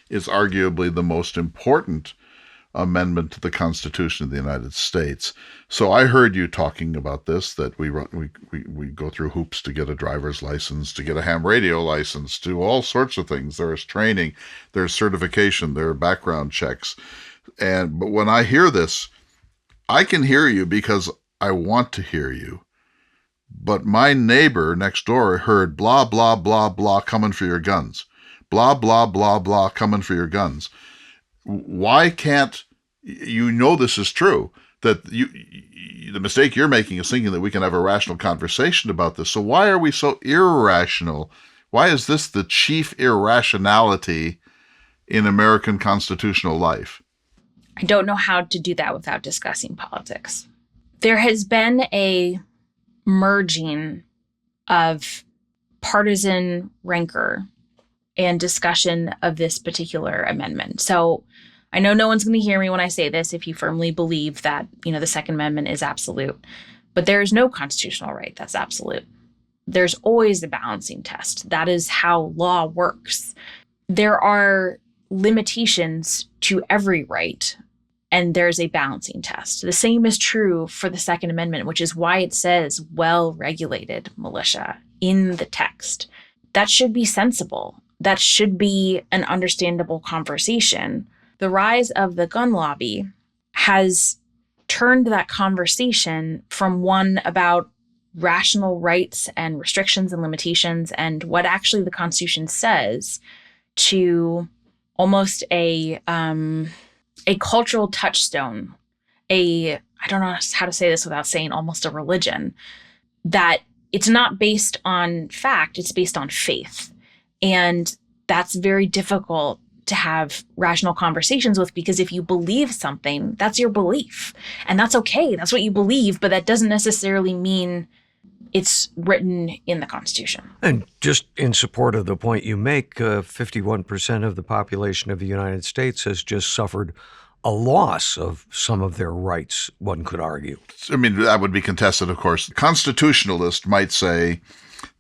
is arguably the most important amendment to the Constitution of the United States. So I heard you talking about this, that we go through hoops to get a driver's license, to get a ham radio license, to all sorts of things. There's training, there's certification, there are background checks. But when I hear this, I can hear you because I want to hear you. But my neighbor next door heard blah, blah, blah, blah coming for your guns. Blah, blah, blah, blah coming for your guns. Why can't this is true, that the mistake you're making is thinking that we can have a rational conversation about this. So why are we so irrational? Why is this the chief irrationality in American constitutional life? I don't know how to do that without discussing politics. There has been a merging of partisan rancor and discussion of this particular amendment. So I know no one's going to hear me when I say this if you firmly believe that, the Second Amendment is absolute. But there is no constitutional right that's absolute. There's always a balancing test. That is how law works. There are limitations to every right, and there's a balancing test. The same is true for the Second Amendment, which is why it says well-regulated militia in the text. That should be sensible. That should be an understandable conversation. The rise of the gun lobby has turned that conversation from one about rational rights and restrictions and limitations and what actually the Constitution says to almost a cultural touchstone, I don't know how to say this without saying almost a religion, that it's not based on fact, it's based on faith. And that's very difficult to have rational conversations with, because if you believe something, that's your belief. And that's okay. That's what you believe, but that doesn't necessarily mean it's written in the Constitution. And just in support of the point you make, 51% of the population of the United States has just suffered a loss of some of their rights, one could argue. I mean, that would be contested, of course. The constitutionalist might say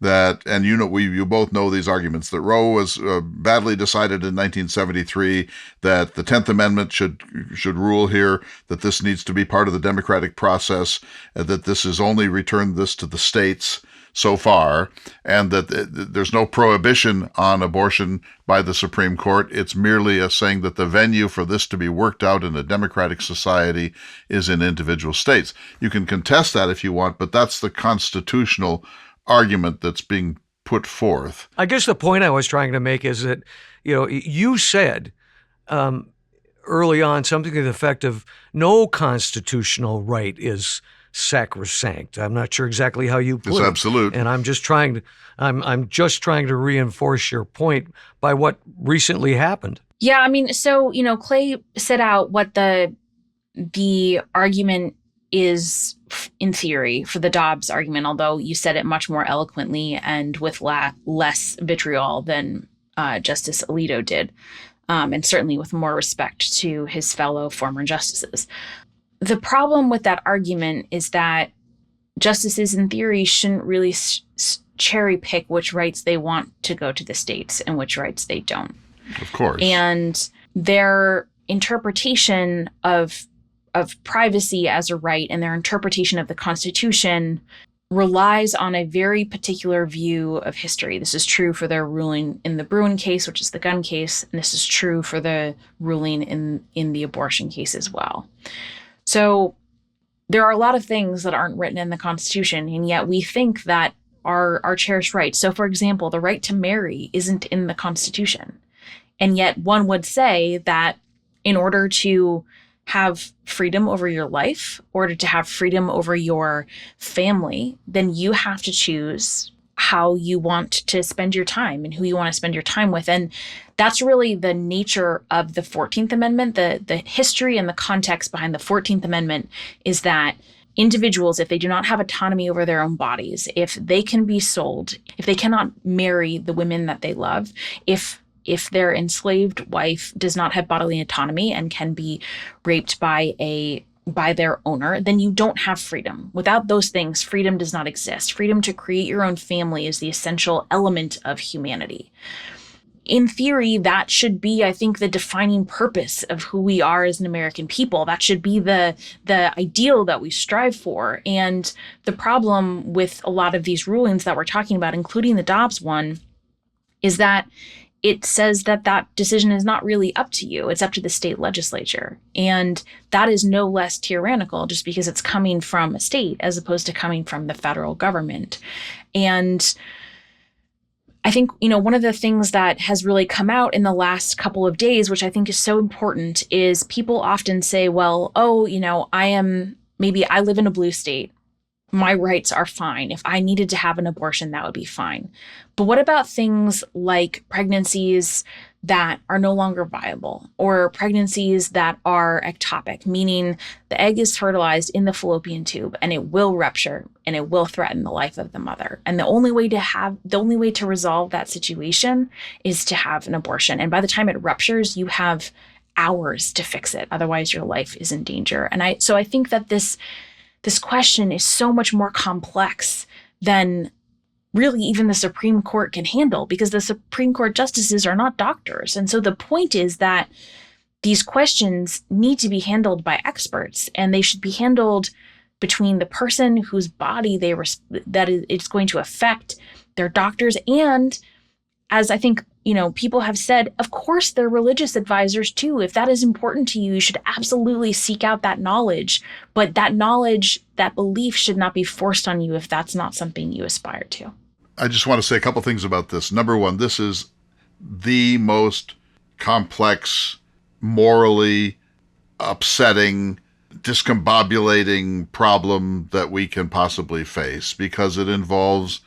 that, and you both know these arguments, that Roe was badly decided in 1973, that the 10th Amendment should rule here, that this needs to be part of the democratic process, and that this is only returned this to the states so far, and that there's no prohibition on abortion by the Supreme Court. It's merely a saying that the venue for this to be worked out in a democratic society is in individual states. You can contest that if you want, but that's the constitutional argument that's being put forth. I guess the point I was trying to make is that, you said early on something to the effect of no constitutional right is sacrosanct. I'm not sure exactly how you put it. It's absolute. And I'm just trying to reinforce your point by what recently happened. Yeah, I mean, so, Clay set out what the argument is in theory for the Dobbs argument, although you said it much more eloquently and with less vitriol than Justice Alito did, and certainly with more respect to his fellow former justices. The problem with that argument is that justices in theory shouldn't really cherry pick which rights they want to go to the states and which rights they don't. Of course. And their interpretation of privacy as a right and their interpretation of the Constitution relies on a very particular view of history. This is true for their ruling in the Bruen case, which is the gun case, and this is true for the ruling in the abortion case as well. So there are a lot of things that aren't written in the Constitution, and yet we think that are cherished rights. So, for example, the right to marry isn't in the Constitution. And yet one would say that in order to have freedom over your life, in order to have freedom over your family, then you have to choose how you want to spend your time and who you want to spend your time with. And that's really the nature of the 14th Amendment. The history and the context behind the 14th Amendment is that individuals, if they do not have autonomy over their own bodies, if they can be sold, if they cannot marry the women that they love, if their enslaved wife does not have bodily autonomy and can be raped by their owner, then you don't have freedom. Without those things, freedom does not exist. Freedom to create your own family is the essential element of humanity. In theory, that should be, I think, the defining purpose of who we are as an American people. That should be the ideal that we strive for. And the problem with a lot of these rulings that we're talking about, including the Dobbs one, is that it says that that decision is not really up to you. It's up to the state legislature. And that is no less tyrannical just because it's coming from a state as opposed to coming from the federal government. And I think, one of the things that has really come out in the last couple of days, which I think is so important, is people often say, well, I live in a blue state. My rights are fine. If I needed to have an abortion, that would be fine. But what about things like pregnancies that are no longer viable, or pregnancies that are ectopic, meaning the egg is fertilized in the fallopian tube and it will rupture and it will threaten the life of the mother. And the only way to resolve that situation is to have an abortion. And by the time it ruptures, you have hours to fix it. Otherwise, your life is in danger. And I think that this question is so much more complex than really even the Supreme Court can handle, because the Supreme Court justices are not doctors. And so the point is that these questions need to be handled by experts, and they should be handled between the person whose body that it's going to affect, their doctors, and, as I think people have said, of course, they're religious advisors too. If that is important to you, you should absolutely seek out that knowledge. But that knowledge, that belief should not be forced on you if that's not something you aspire to. I just want to say a couple things about this. Number one, this is the most complex, morally upsetting, discombobulating problem that we can possibly face, because it involves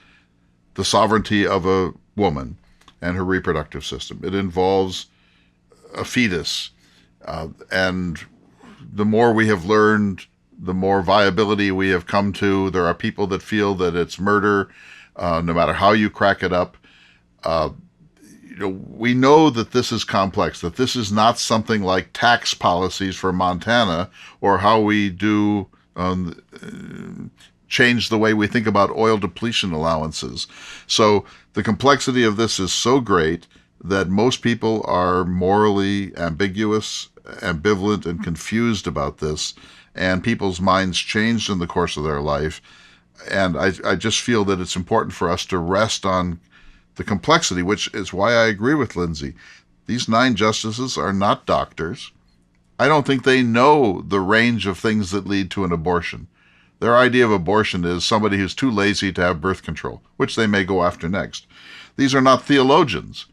the sovereignty of a woman and her reproductive system. It involves a fetus. And the more we have learned, the more viability we have come to. There are people that feel that it's murder, no matter how you crack it up. we know that this is complex, that this is not something like tax policies for Montana or how we do change the way we think about oil depletion allowances. So the complexity of this is so great that most people are morally ambiguous, ambivalent, and confused about this, and people's minds changed in the course of their life. And I just feel that it's important for us to rest on the complexity, which is why I agree with Lindsay. These 9 justices are not doctors. I don't think they know the range of things that lead to an abortion. Their idea of abortion is somebody who's too lazy to have birth control, which they may go after next. These are not theologians.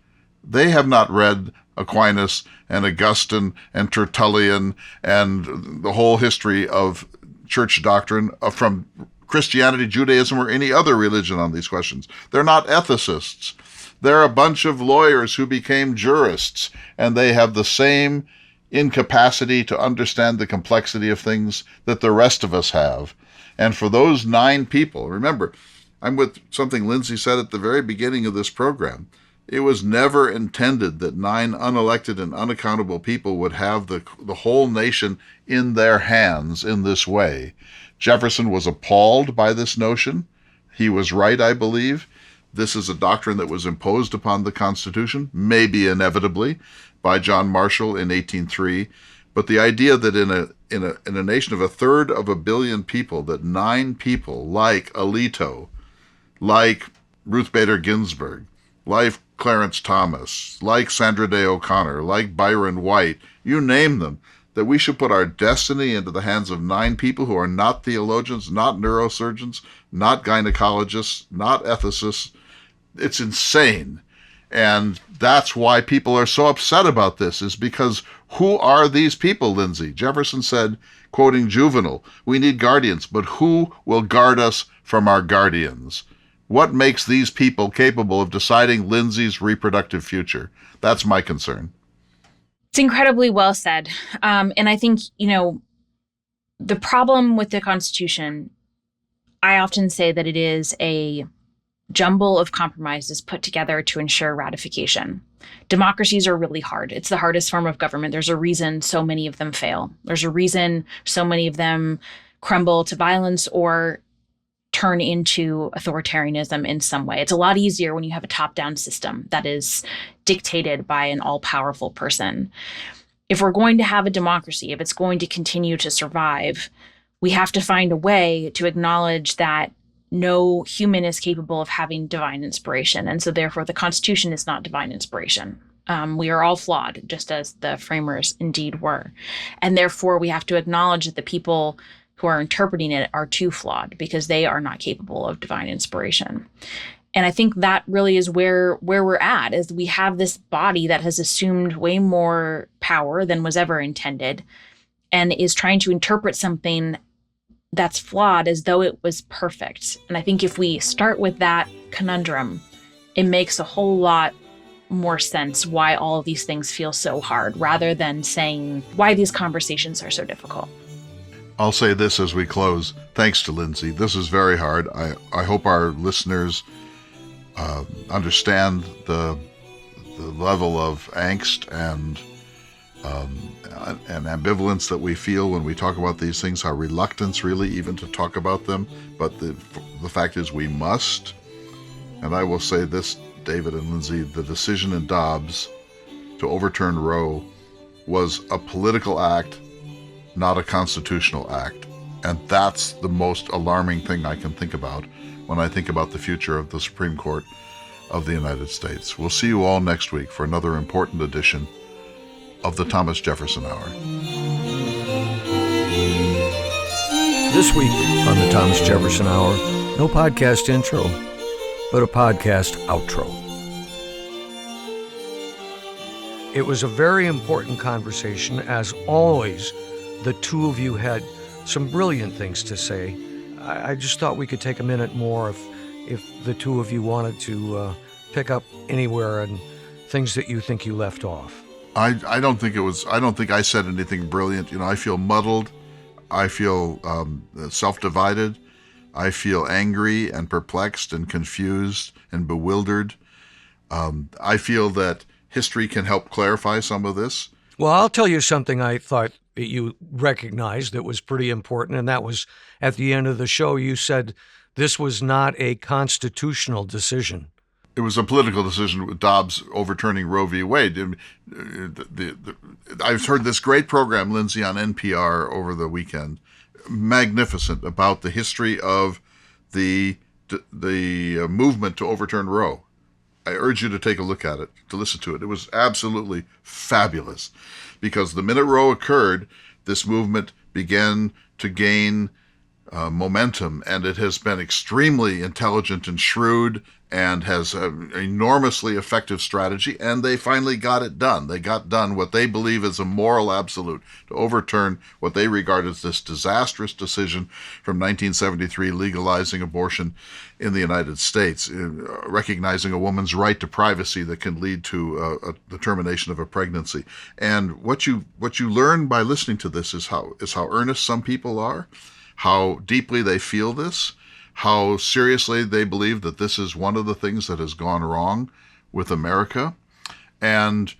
They have not read Aquinas and Augustine and Tertullian and the whole history of church doctrine from Christianity, Judaism, or any other religion on these questions. They're not ethicists. They're a bunch of lawyers who became jurists, and they have the same incapacity to understand the complexity of things that the rest of us have. And for those 9 people, remember, I'm with something Lindsay said at the very beginning of this program. It was never intended that 9 unelected and unaccountable people would have the whole nation in their hands in this way. Jefferson was appalled by this notion. He was right, I believe. This is a doctrine that was imposed upon the Constitution, maybe inevitably, by John Marshall in 1803. But the idea that in a nation of 1/3 of a billion people, that 9 people like Alito, like Ruth Bader Ginsburg, like Clarence Thomas, like Sandra Day O'Connor, like Byron White, you name them, that we should put our destiny into the hands of 9 people who are not theologians, not neurosurgeons, not gynecologists, not ethicists. It's insane. And that's why people are so upset about this, is because who are these people, Lindsay? Jefferson said, quoting Juvenal, "We need guardians, but who will guard us from our guardians?" What makes these people capable of deciding Lindsay's reproductive future? That's my concern. It's incredibly well said. And I think, the problem with the Constitution, I often say that it is a jumble of compromises put together to ensure ratification. Democracies are really hard. It's the hardest form of government. There's a reason so many of them fail. There's a reason so many of them crumble to violence or turn into authoritarianism in some way. It's a lot easier when you have a top-down system that is dictated by an all-powerful person. If we're going to have a democracy, if it's going to continue to survive, we have to find a way to acknowledge that no human is capable of having divine inspiration. And so therefore the Constitution is not divine inspiration. We are all flawed, just as the framers indeed were. And therefore we have to acknowledge that the people who are interpreting it are too flawed because they are not capable of divine inspiration. And I think that really is where we're at, is we have this body that has assumed way more power than was ever intended and is trying to interpret something that's flawed as though it was perfect. And I think if we start with that conundrum, it makes a whole lot more sense why all of these things feel so hard, rather than saying why these conversations are so difficult. I'll say this as we close. Thanks to Lindsay. This is very hard. I hope our listeners understand the level of angst and ambivalence that we feel when we talk about these things, our reluctance really even to talk about them. But the fact is we must. And I will say this, David and Lindsay, the decision in Dobbs to overturn Roe was a political act, not a constitutional act. And that's the most alarming thing I can think about when I think about the future of the Supreme Court of the United States. We'll see you all next week for another important edition of the Thomas Jefferson Hour. This week on the Thomas Jefferson Hour, no podcast intro, but a podcast outro. It was a very important conversation. As always, the two of you had some brilliant things to say. I just thought we could take a minute more if the two of you wanted to pick up anywhere and things that you think you left off. I don't think I said anything brilliant. I feel muddled. I feel self-divided. I feel angry and perplexed and confused and bewildered. I feel that history can help clarify some of this. Well, I'll tell you something I thought that you recognized that was pretty important, and that was at the end of the show, you said this was not a constitutional decision. It was a political decision with Dobbs overturning Roe v. Wade. I've heard this great program, Lindsay, on NPR over the weekend, magnificent, about the history of the movement to overturn Roe. I urge you to take a look at it, to listen to it. It was absolutely fabulous, because the minute Roe occurred, this movement began to gain momentum, and it has been extremely intelligent and shrewd and has an enormously effective strategy, and they finally got it done. They got done what they believe is a moral absolute, to overturn what they regard as this disastrous decision from 1973 legalizing abortion in the United States, recognizing a woman's right to privacy that can lead to the termination of a pregnancy. And what you learn by listening to this is how earnest some people are, how deeply they feel this, how seriously they believe that this is one of the things that has gone wrong with America. And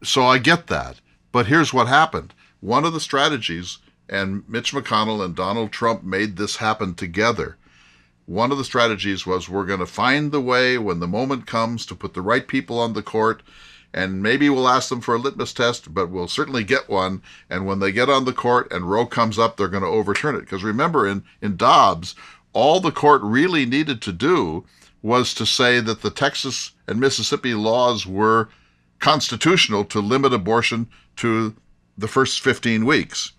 so I get that. But here's what happened. One of the strategies, and Mitch McConnell and Donald Trump made this happen together, one of the strategies was, we're going to find the way when the moment comes to put the right people on the court, and maybe we'll ask them for a litmus test, but we'll certainly get one. And when they get on the court and Roe comes up, they're going to overturn it. Because remember, in Dobbs, all the court really needed to do was to say that the Texas and Mississippi laws were constitutional to limit abortion to the first 15 weeks.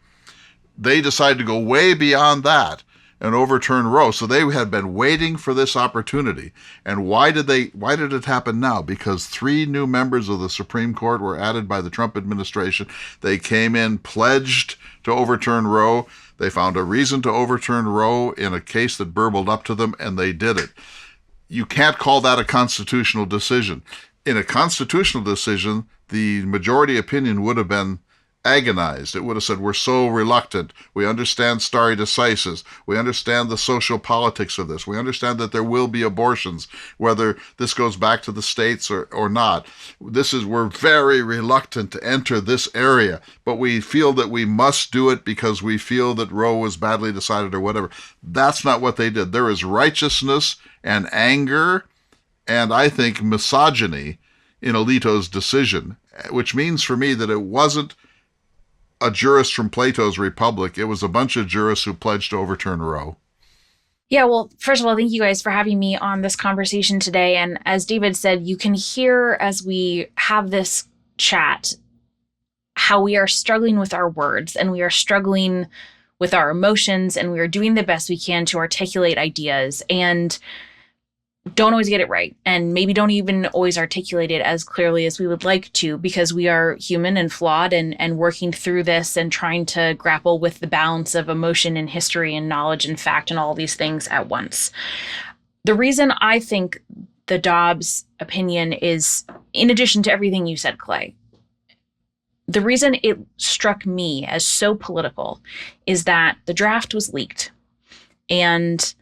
They decided to go way beyond that and overturn Roe. So they had been waiting for this opportunity. And why did it happen now? Because 3 new members of the Supreme Court were added by the Trump administration. They came in pledged to overturn Roe. They found a reason to overturn Roe in a case that burbled up to them, and they did it. You can't call that a constitutional decision. In a constitutional decision, the majority opinion would have been agonized. It would have said, we're so reluctant. We understand stare decisis. We understand the social politics of this. We understand that there will be abortions, whether this goes back to the states or not. We're very reluctant to enter this area, but we feel that we must do it because we feel that Roe was badly decided or whatever. That's not what they did. There is righteousness and anger and, I think, misogyny in Alito's decision, which means for me that it wasn't a jurist from Plato's Republic. It was a bunch of jurists who pledged to overturn Roe. Yeah, well, first of all, thank you guys for having me on this conversation today. And as David said, you can hear as we have this chat how we are struggling with our words and we are struggling with our emotions, and we are doing the best we can to articulate ideas and don't always get it right, and maybe don't even always articulate it as clearly as we would like to, because we are human and flawed and working through this and trying to grapple with the balance of emotion and history and knowledge and fact and all these things at once. The reason I think the Dobbs opinion is, in addition to everything you said, Clay, the reason it struck me as so political is that the draft was leaked. And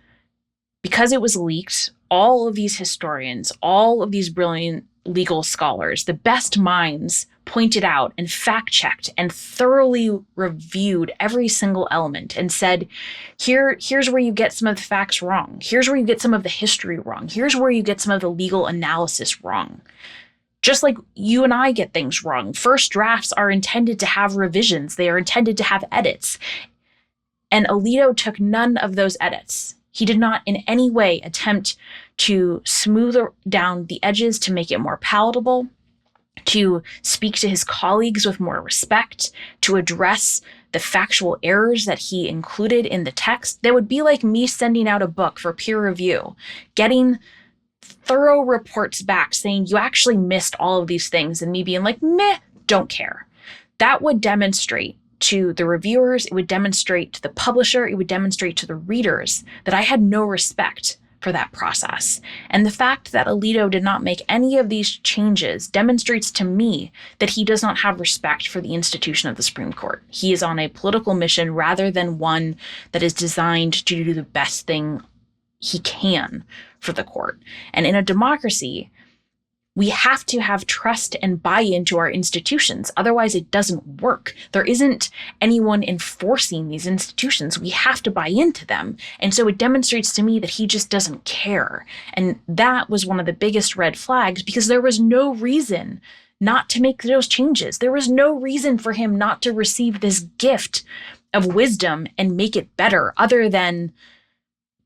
because it was leaked, all of these historians, all of these brilliant legal scholars, the best minds pointed out and fact-checked and thoroughly reviewed every single element and said, here's where you get some of the facts wrong. Here's where you get some of the history wrong. Here's where you get some of the legal analysis wrong. Just like you and I get things wrong. First drafts are intended to have revisions. They are intended to have edits. And Alito took none of those edits. He did not in any way attempt to smooth down the edges to make it more palatable, to speak to his colleagues with more respect, to address the factual errors that he included in the text. That would be like me sending out a book for peer review, getting thorough reports back saying you actually missed all of these things, and me being like, meh, don't care. That would demonstrate to the reviewers, it would demonstrate to the publisher, it would demonstrate to the readers that I had no respect for that process. And the fact that Alito did not make any of these changes demonstrates to me that he does not have respect for the institution of the Supreme Court. He is on a political mission rather than one that is designed to do the best thing he can for the court. And in a democracy, We have to have trust and buy-in to our institutions. Otherwise, it doesn't work. There isn't anyone enforcing these institutions. We have to buy into them. And so it demonstrates to me that he just doesn't care. And that was one of the biggest red flags, because there was no reason not to make those changes. There was no reason for him not to receive this gift of wisdom and make it better, other than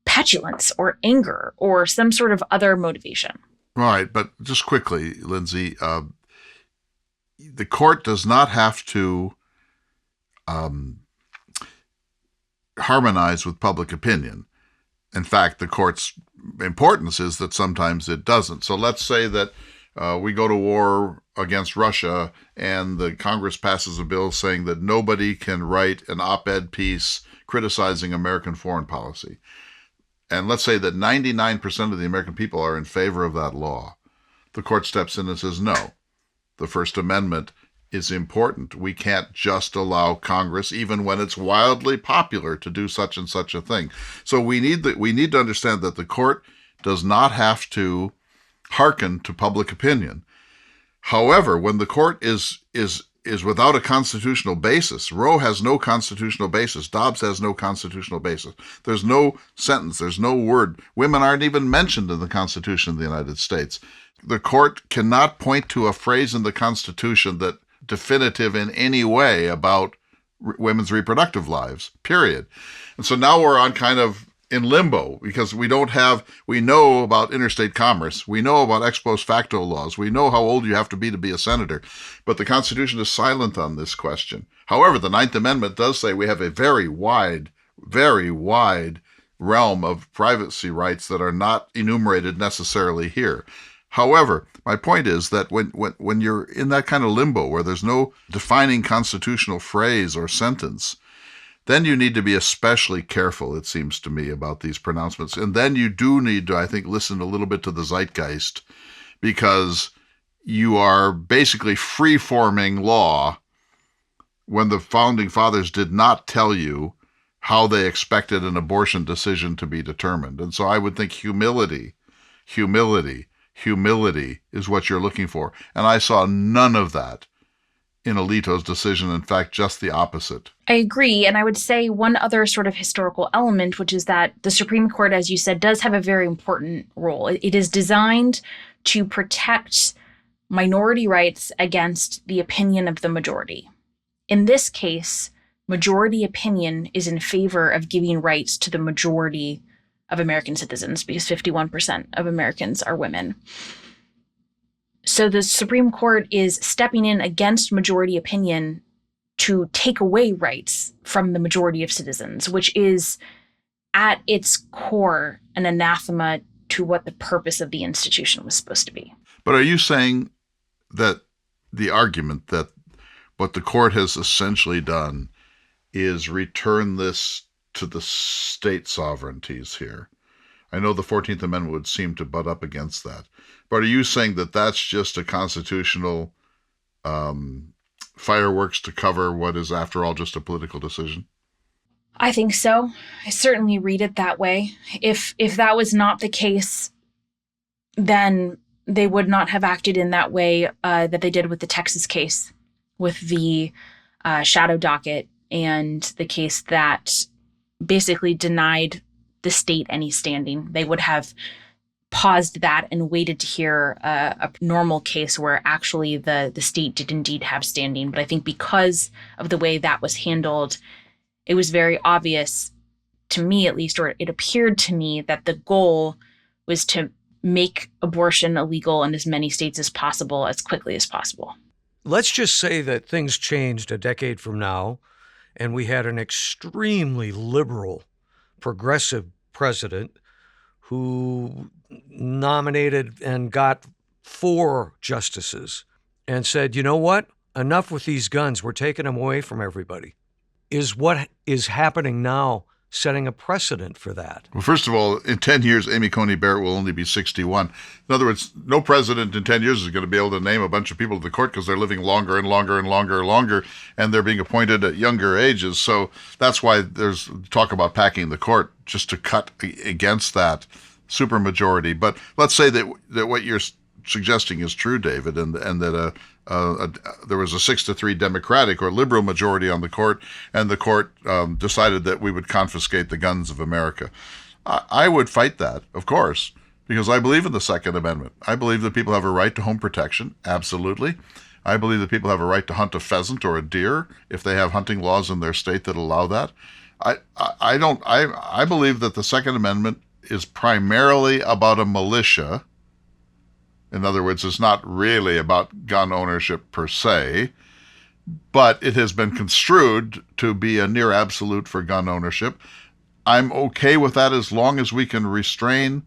petulance or anger or some sort of other motivation. Right, but just quickly, Lindsay, the court does not have to harmonize with public opinion. In fact, the court's importance is that sometimes it doesn't. So let's say that we go to war against Russia and the Congress passes a bill saying that nobody can write an op-ed piece criticizing American foreign policy. And let's say that 99% of the American people are in favor of that law. The court steps in and says, no, the First Amendment is important. We can't just allow Congress, even when it's wildly popular, to do such and such a thing. So we need to understand that the court does not have to hearken to public opinion. However, when the court is without a constitutional basis, Roe has no constitutional basis, Dobbs has no constitutional basis. There's no sentence, there's no word. Women aren't even mentioned in the Constitution of the United States. The court cannot point to a phrase in the Constitution that definitive in any way about women's reproductive lives, period. And so now we're on kind of in limbo, because we know about interstate commerce, we know about ex post facto laws, we know how old you have to be a senator, but the Constitution is silent on this question. However, the Ninth Amendment does say we have a very wide realm of privacy rights that are not enumerated necessarily here. However, my point is that when you're in that kind of limbo where there's no defining constitutional phrase or sentence, then you need to be especially careful, it seems to me, about these pronouncements. And then you do need to, I think, listen a little bit to the zeitgeist, because you are basically free-forming law when the Founding Fathers did not tell you how they expected an abortion decision to be determined. And so I would think humility is what you're looking for. And I saw none of that in Alito's decision. In fact, just the opposite. I agree. And I would say one other sort of historical element, which is that the Supreme Court, as you said, does have a very important role. It is designed to protect minority rights against the opinion of the majority. In this case, majority opinion is in favor of giving rights to the majority of American citizens, because 51% of Americans are women. So the Supreme Court is stepping in against majority opinion to take away rights from the majority of citizens, which is at its core an anathema to what the purpose of the institution was supposed to be. But are you saying that the argument that what the court has essentially done is return this to the state sovereignties here? I know the 14th Amendment would seem to butt up against that. But are you saying that that's just a constitutional fireworks to cover what is, after all, just a political decision? I think so. I certainly read it that way. If that was not the case, then they would not have acted in that way that they did with the Texas case, with the shadow docket, and the case that basically denied the state any standing. They would have paused that and waited to hear a normal case where actually the state did indeed have standing. But I think because of the way that was handled, it was very obvious to me, at least, or it appeared to me, that the goal was to make abortion illegal in as many states as possible, as quickly as possible. Let's just say that things changed a decade from now, and we had an extremely liberal, progressive president who nominated and got 4 justices and said, you know what? Enough with these guns. We're taking them away from everybody. Is what is happening now setting a precedent for that? Well, first of all, in 10 years, Amy Coney Barrett will only be 61. In other words, no president in 10 years is going to be able to name a bunch of people to the court because they're living longer and longer and longer and longer, and they're being appointed at younger ages. So that's why there's talk about packing the court, just to cut against that supermajority. But let's say that what you're suggesting is true, David, and that there was a 6-3 Democratic or liberal majority on the court, and the court decided that we would confiscate the guns of America. I would fight that, of course, because I believe in the Second Amendment. I believe that people have a right to home protection, absolutely. I believe that people have a right to hunt a pheasant or a deer if they have hunting laws in their state that allow that. I believe that the Second Amendment is primarily about a militia. In other words, it's not really about gun ownership per se, but it has been construed to be a near absolute for gun ownership. I'm okay with that as long as we can restrain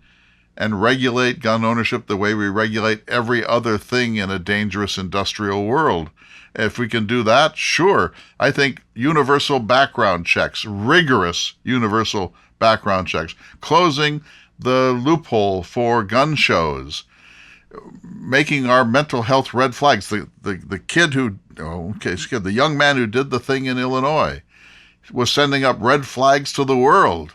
and regulate gun ownership the way we regulate every other thing in a dangerous industrial world. If we can do that, sure. I think universal background checks, rigorous universal background checks, closing the loophole for gun shows, making our mental health red flags. The kid who, the young man who did the thing in Illinois was sending up red flags to the world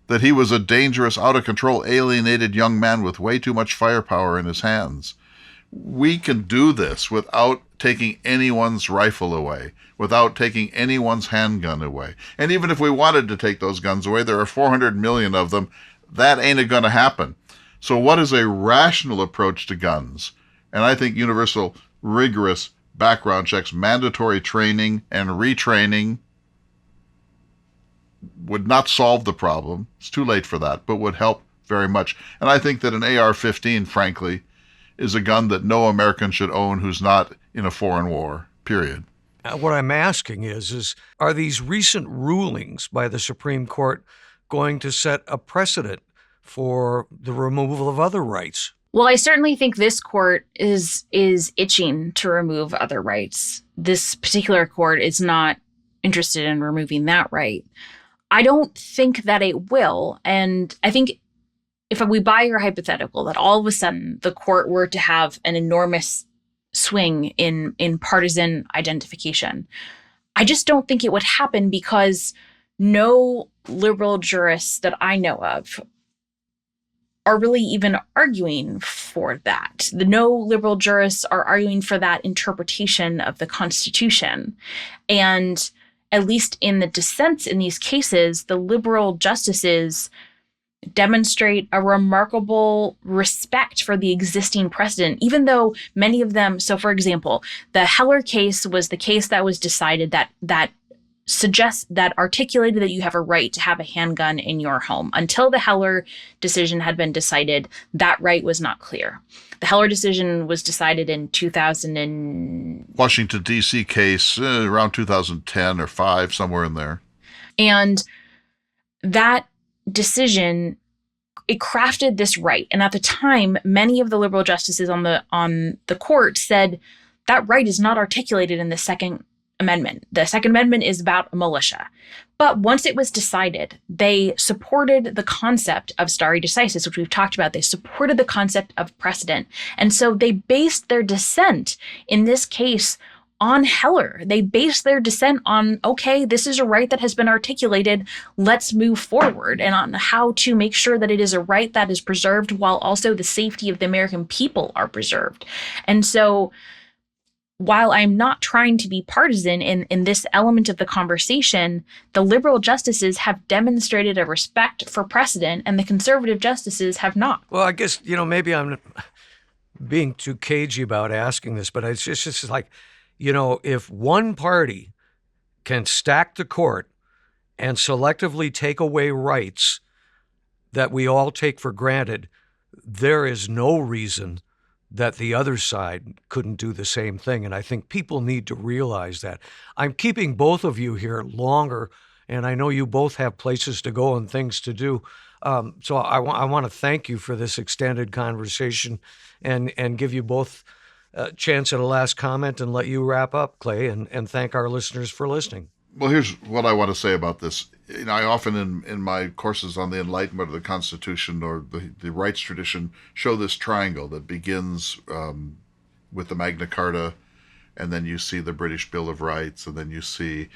that he was a dangerous, out-of-control, alienated young man with way too much firepower in his hands. We can do this without taking anyone's rifle away, without taking anyone's handgun away. And even if we wanted to take those guns away, there are 400 million of them. That ain't going to happen. So what is a rational approach to guns? And I think universal, rigorous background checks, mandatory training and retraining would not solve the problem. It's too late for that, but would help very much. And I think that an AR-15, frankly, is a gun that no American should own who's not in a foreign war, period. What I'm asking is are these recent rulings by the Supreme Court going to set a precedent for the removal of other rights? Well, I certainly think this court is itching to remove other rights. This particular court is not interested in removing that right. I don't think that it will. And I think if we buy your hypothetical that all of a sudden the court were to have an enormous swing in partisan identification, I just don't think it would happen because no liberal jurists that I know of are really even arguing for that. No liberal jurists are arguing for that interpretation of the Constitution. And at least in the dissents in these cases, the liberal justices demonstrate a remarkable respect for the existing precedent, even though many of them, so for example, the Heller case was the case that was decided that suggests that articulated that you have a right to have a handgun in your home. Until the Heller decision had been decided, that right was not clear. The Heller decision was decided in 2000 Washington, D.C. case around 2010 or 5, somewhere in there. And that decision, it crafted this right. And at the time, many of the liberal justices on the court said that right is not articulated in the Second Amendment. The Second Amendment is about a militia. But once it was decided, they supported the concept of stare decisis, which we've talked about. They supported the concept of precedent. And so they based their dissent in this case on Heller. They based their dissent on, okay, this is a right that has been articulated. Let's move forward, and on how to make sure that it is a right that is preserved while also the safety of the American people are preserved. And so while I'm not trying to be partisan in this element of the conversation, the liberal justices have demonstrated a respect for precedent and the conservative justices have not. Well, I guess, maybe I'm being too cagey about asking this, but it's just like, if one party can stack the court and selectively take away rights that we all take for granted, there is no reason that the other side couldn't do the same thing. And I think people need to realize that. I'm keeping both of you here longer, and I know you both have places to go and things to do. So I want to thank you for this extended conversation and give you both a chance at a last comment and let you wrap up, Clay, and thank our listeners for listening. Well, here's what I want to say about this. I often in my courses on the Enlightenment of the Constitution or the rights tradition show this triangle that begins with the Magna Carta, and then you see the British Bill of Rights, and then you see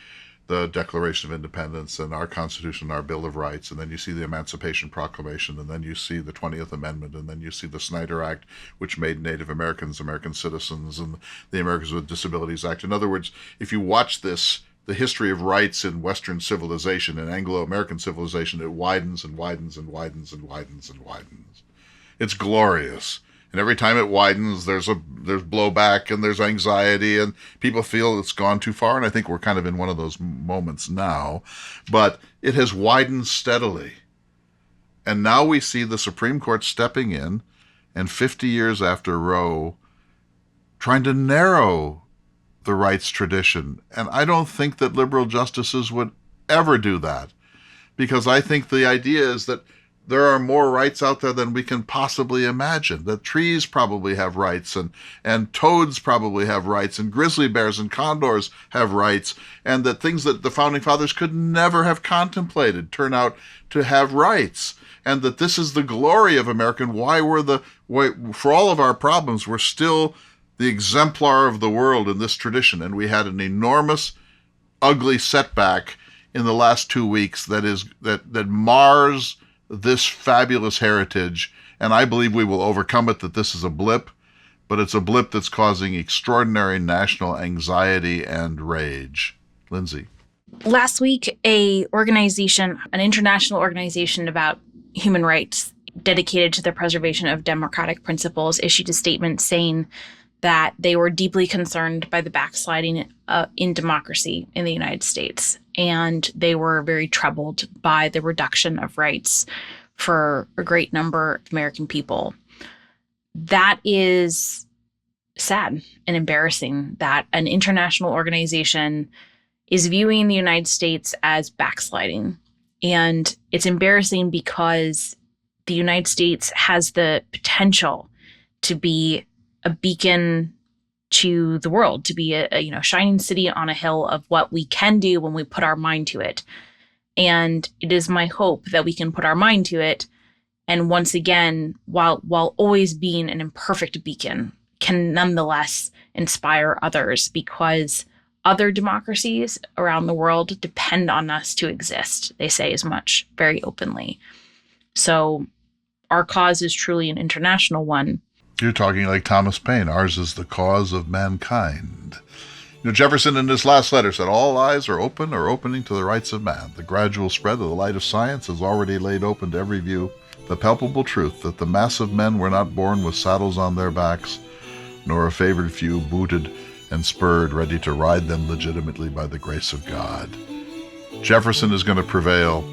the Declaration of Independence and our Constitution, our Bill of Rights, and then you see the Emancipation Proclamation, and then you see the 20th Amendment, and then you see the Snyder Act, which made Native Americans American citizens, and the Americans with Disabilities Act. In other words, if you watch this, the history of rights in Western civilization and Anglo-American civilization, it widens and widens and widens and widens and widens. It's glorious. And every time it widens, there's blowback and there's anxiety and people feel it's gone too far. And I think we're kind of in one of those moments now. But it has widened steadily. And now we see the Supreme Court stepping in and 50 years after Roe, trying to narrow the rights tradition. And I don't think that liberal justices would ever do that, because I think the idea is that there are more rights out there than we can possibly imagine. That trees probably have rights, and toads probably have rights, and grizzly bears and condors have rights, and that things that the Founding Fathers could never have contemplated turn out to have rights. And that this is the glory of America, and why for all of our problems, we're still the exemplar of the world in this tradition. And we had an enormous, ugly setback in the last 2 weeks that mars this fabulous heritage, and I believe we will overcome it, that this is a blip, but it's a blip that's causing extraordinary national anxiety and rage. Lindsay. Last week, an international organization about human rights dedicated to the preservation of democratic principles, issued a statement saying that they were deeply concerned by the backsliding in democracy in the United States. And they were very troubled by the reduction of rights for a great number of American people. That is sad and embarrassing that an international organization is viewing the United States as backsliding. And it's embarrassing because the United States has the potential to be a beacon to the world, to be a shining city on a hill of what we can do when we put our mind to it. And it is my hope that we can put our mind to it. And once again, while always being an imperfect beacon, can nonetheless inspire others, because other democracies around the world depend on us to exist. They say as much very openly. So our cause is truly an international one. You're talking like Thomas Paine. Ours is the cause of mankind. Jefferson in his last letter said, all eyes are open or opening to the rights of man. The gradual spread of the light of science has already laid open to every view the palpable truth that the mass of men were not born with saddles on their backs, nor a favored few booted and spurred, ready to ride them legitimately by the grace of God. Jefferson is going to prevail.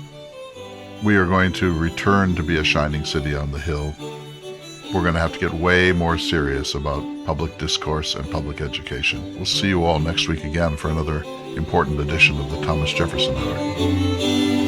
We are going to return to be a shining city on the hill. We're going to have to get way more serious about public discourse and public education. We'll see you all next week again for another important edition of the Thomas Jefferson Hour.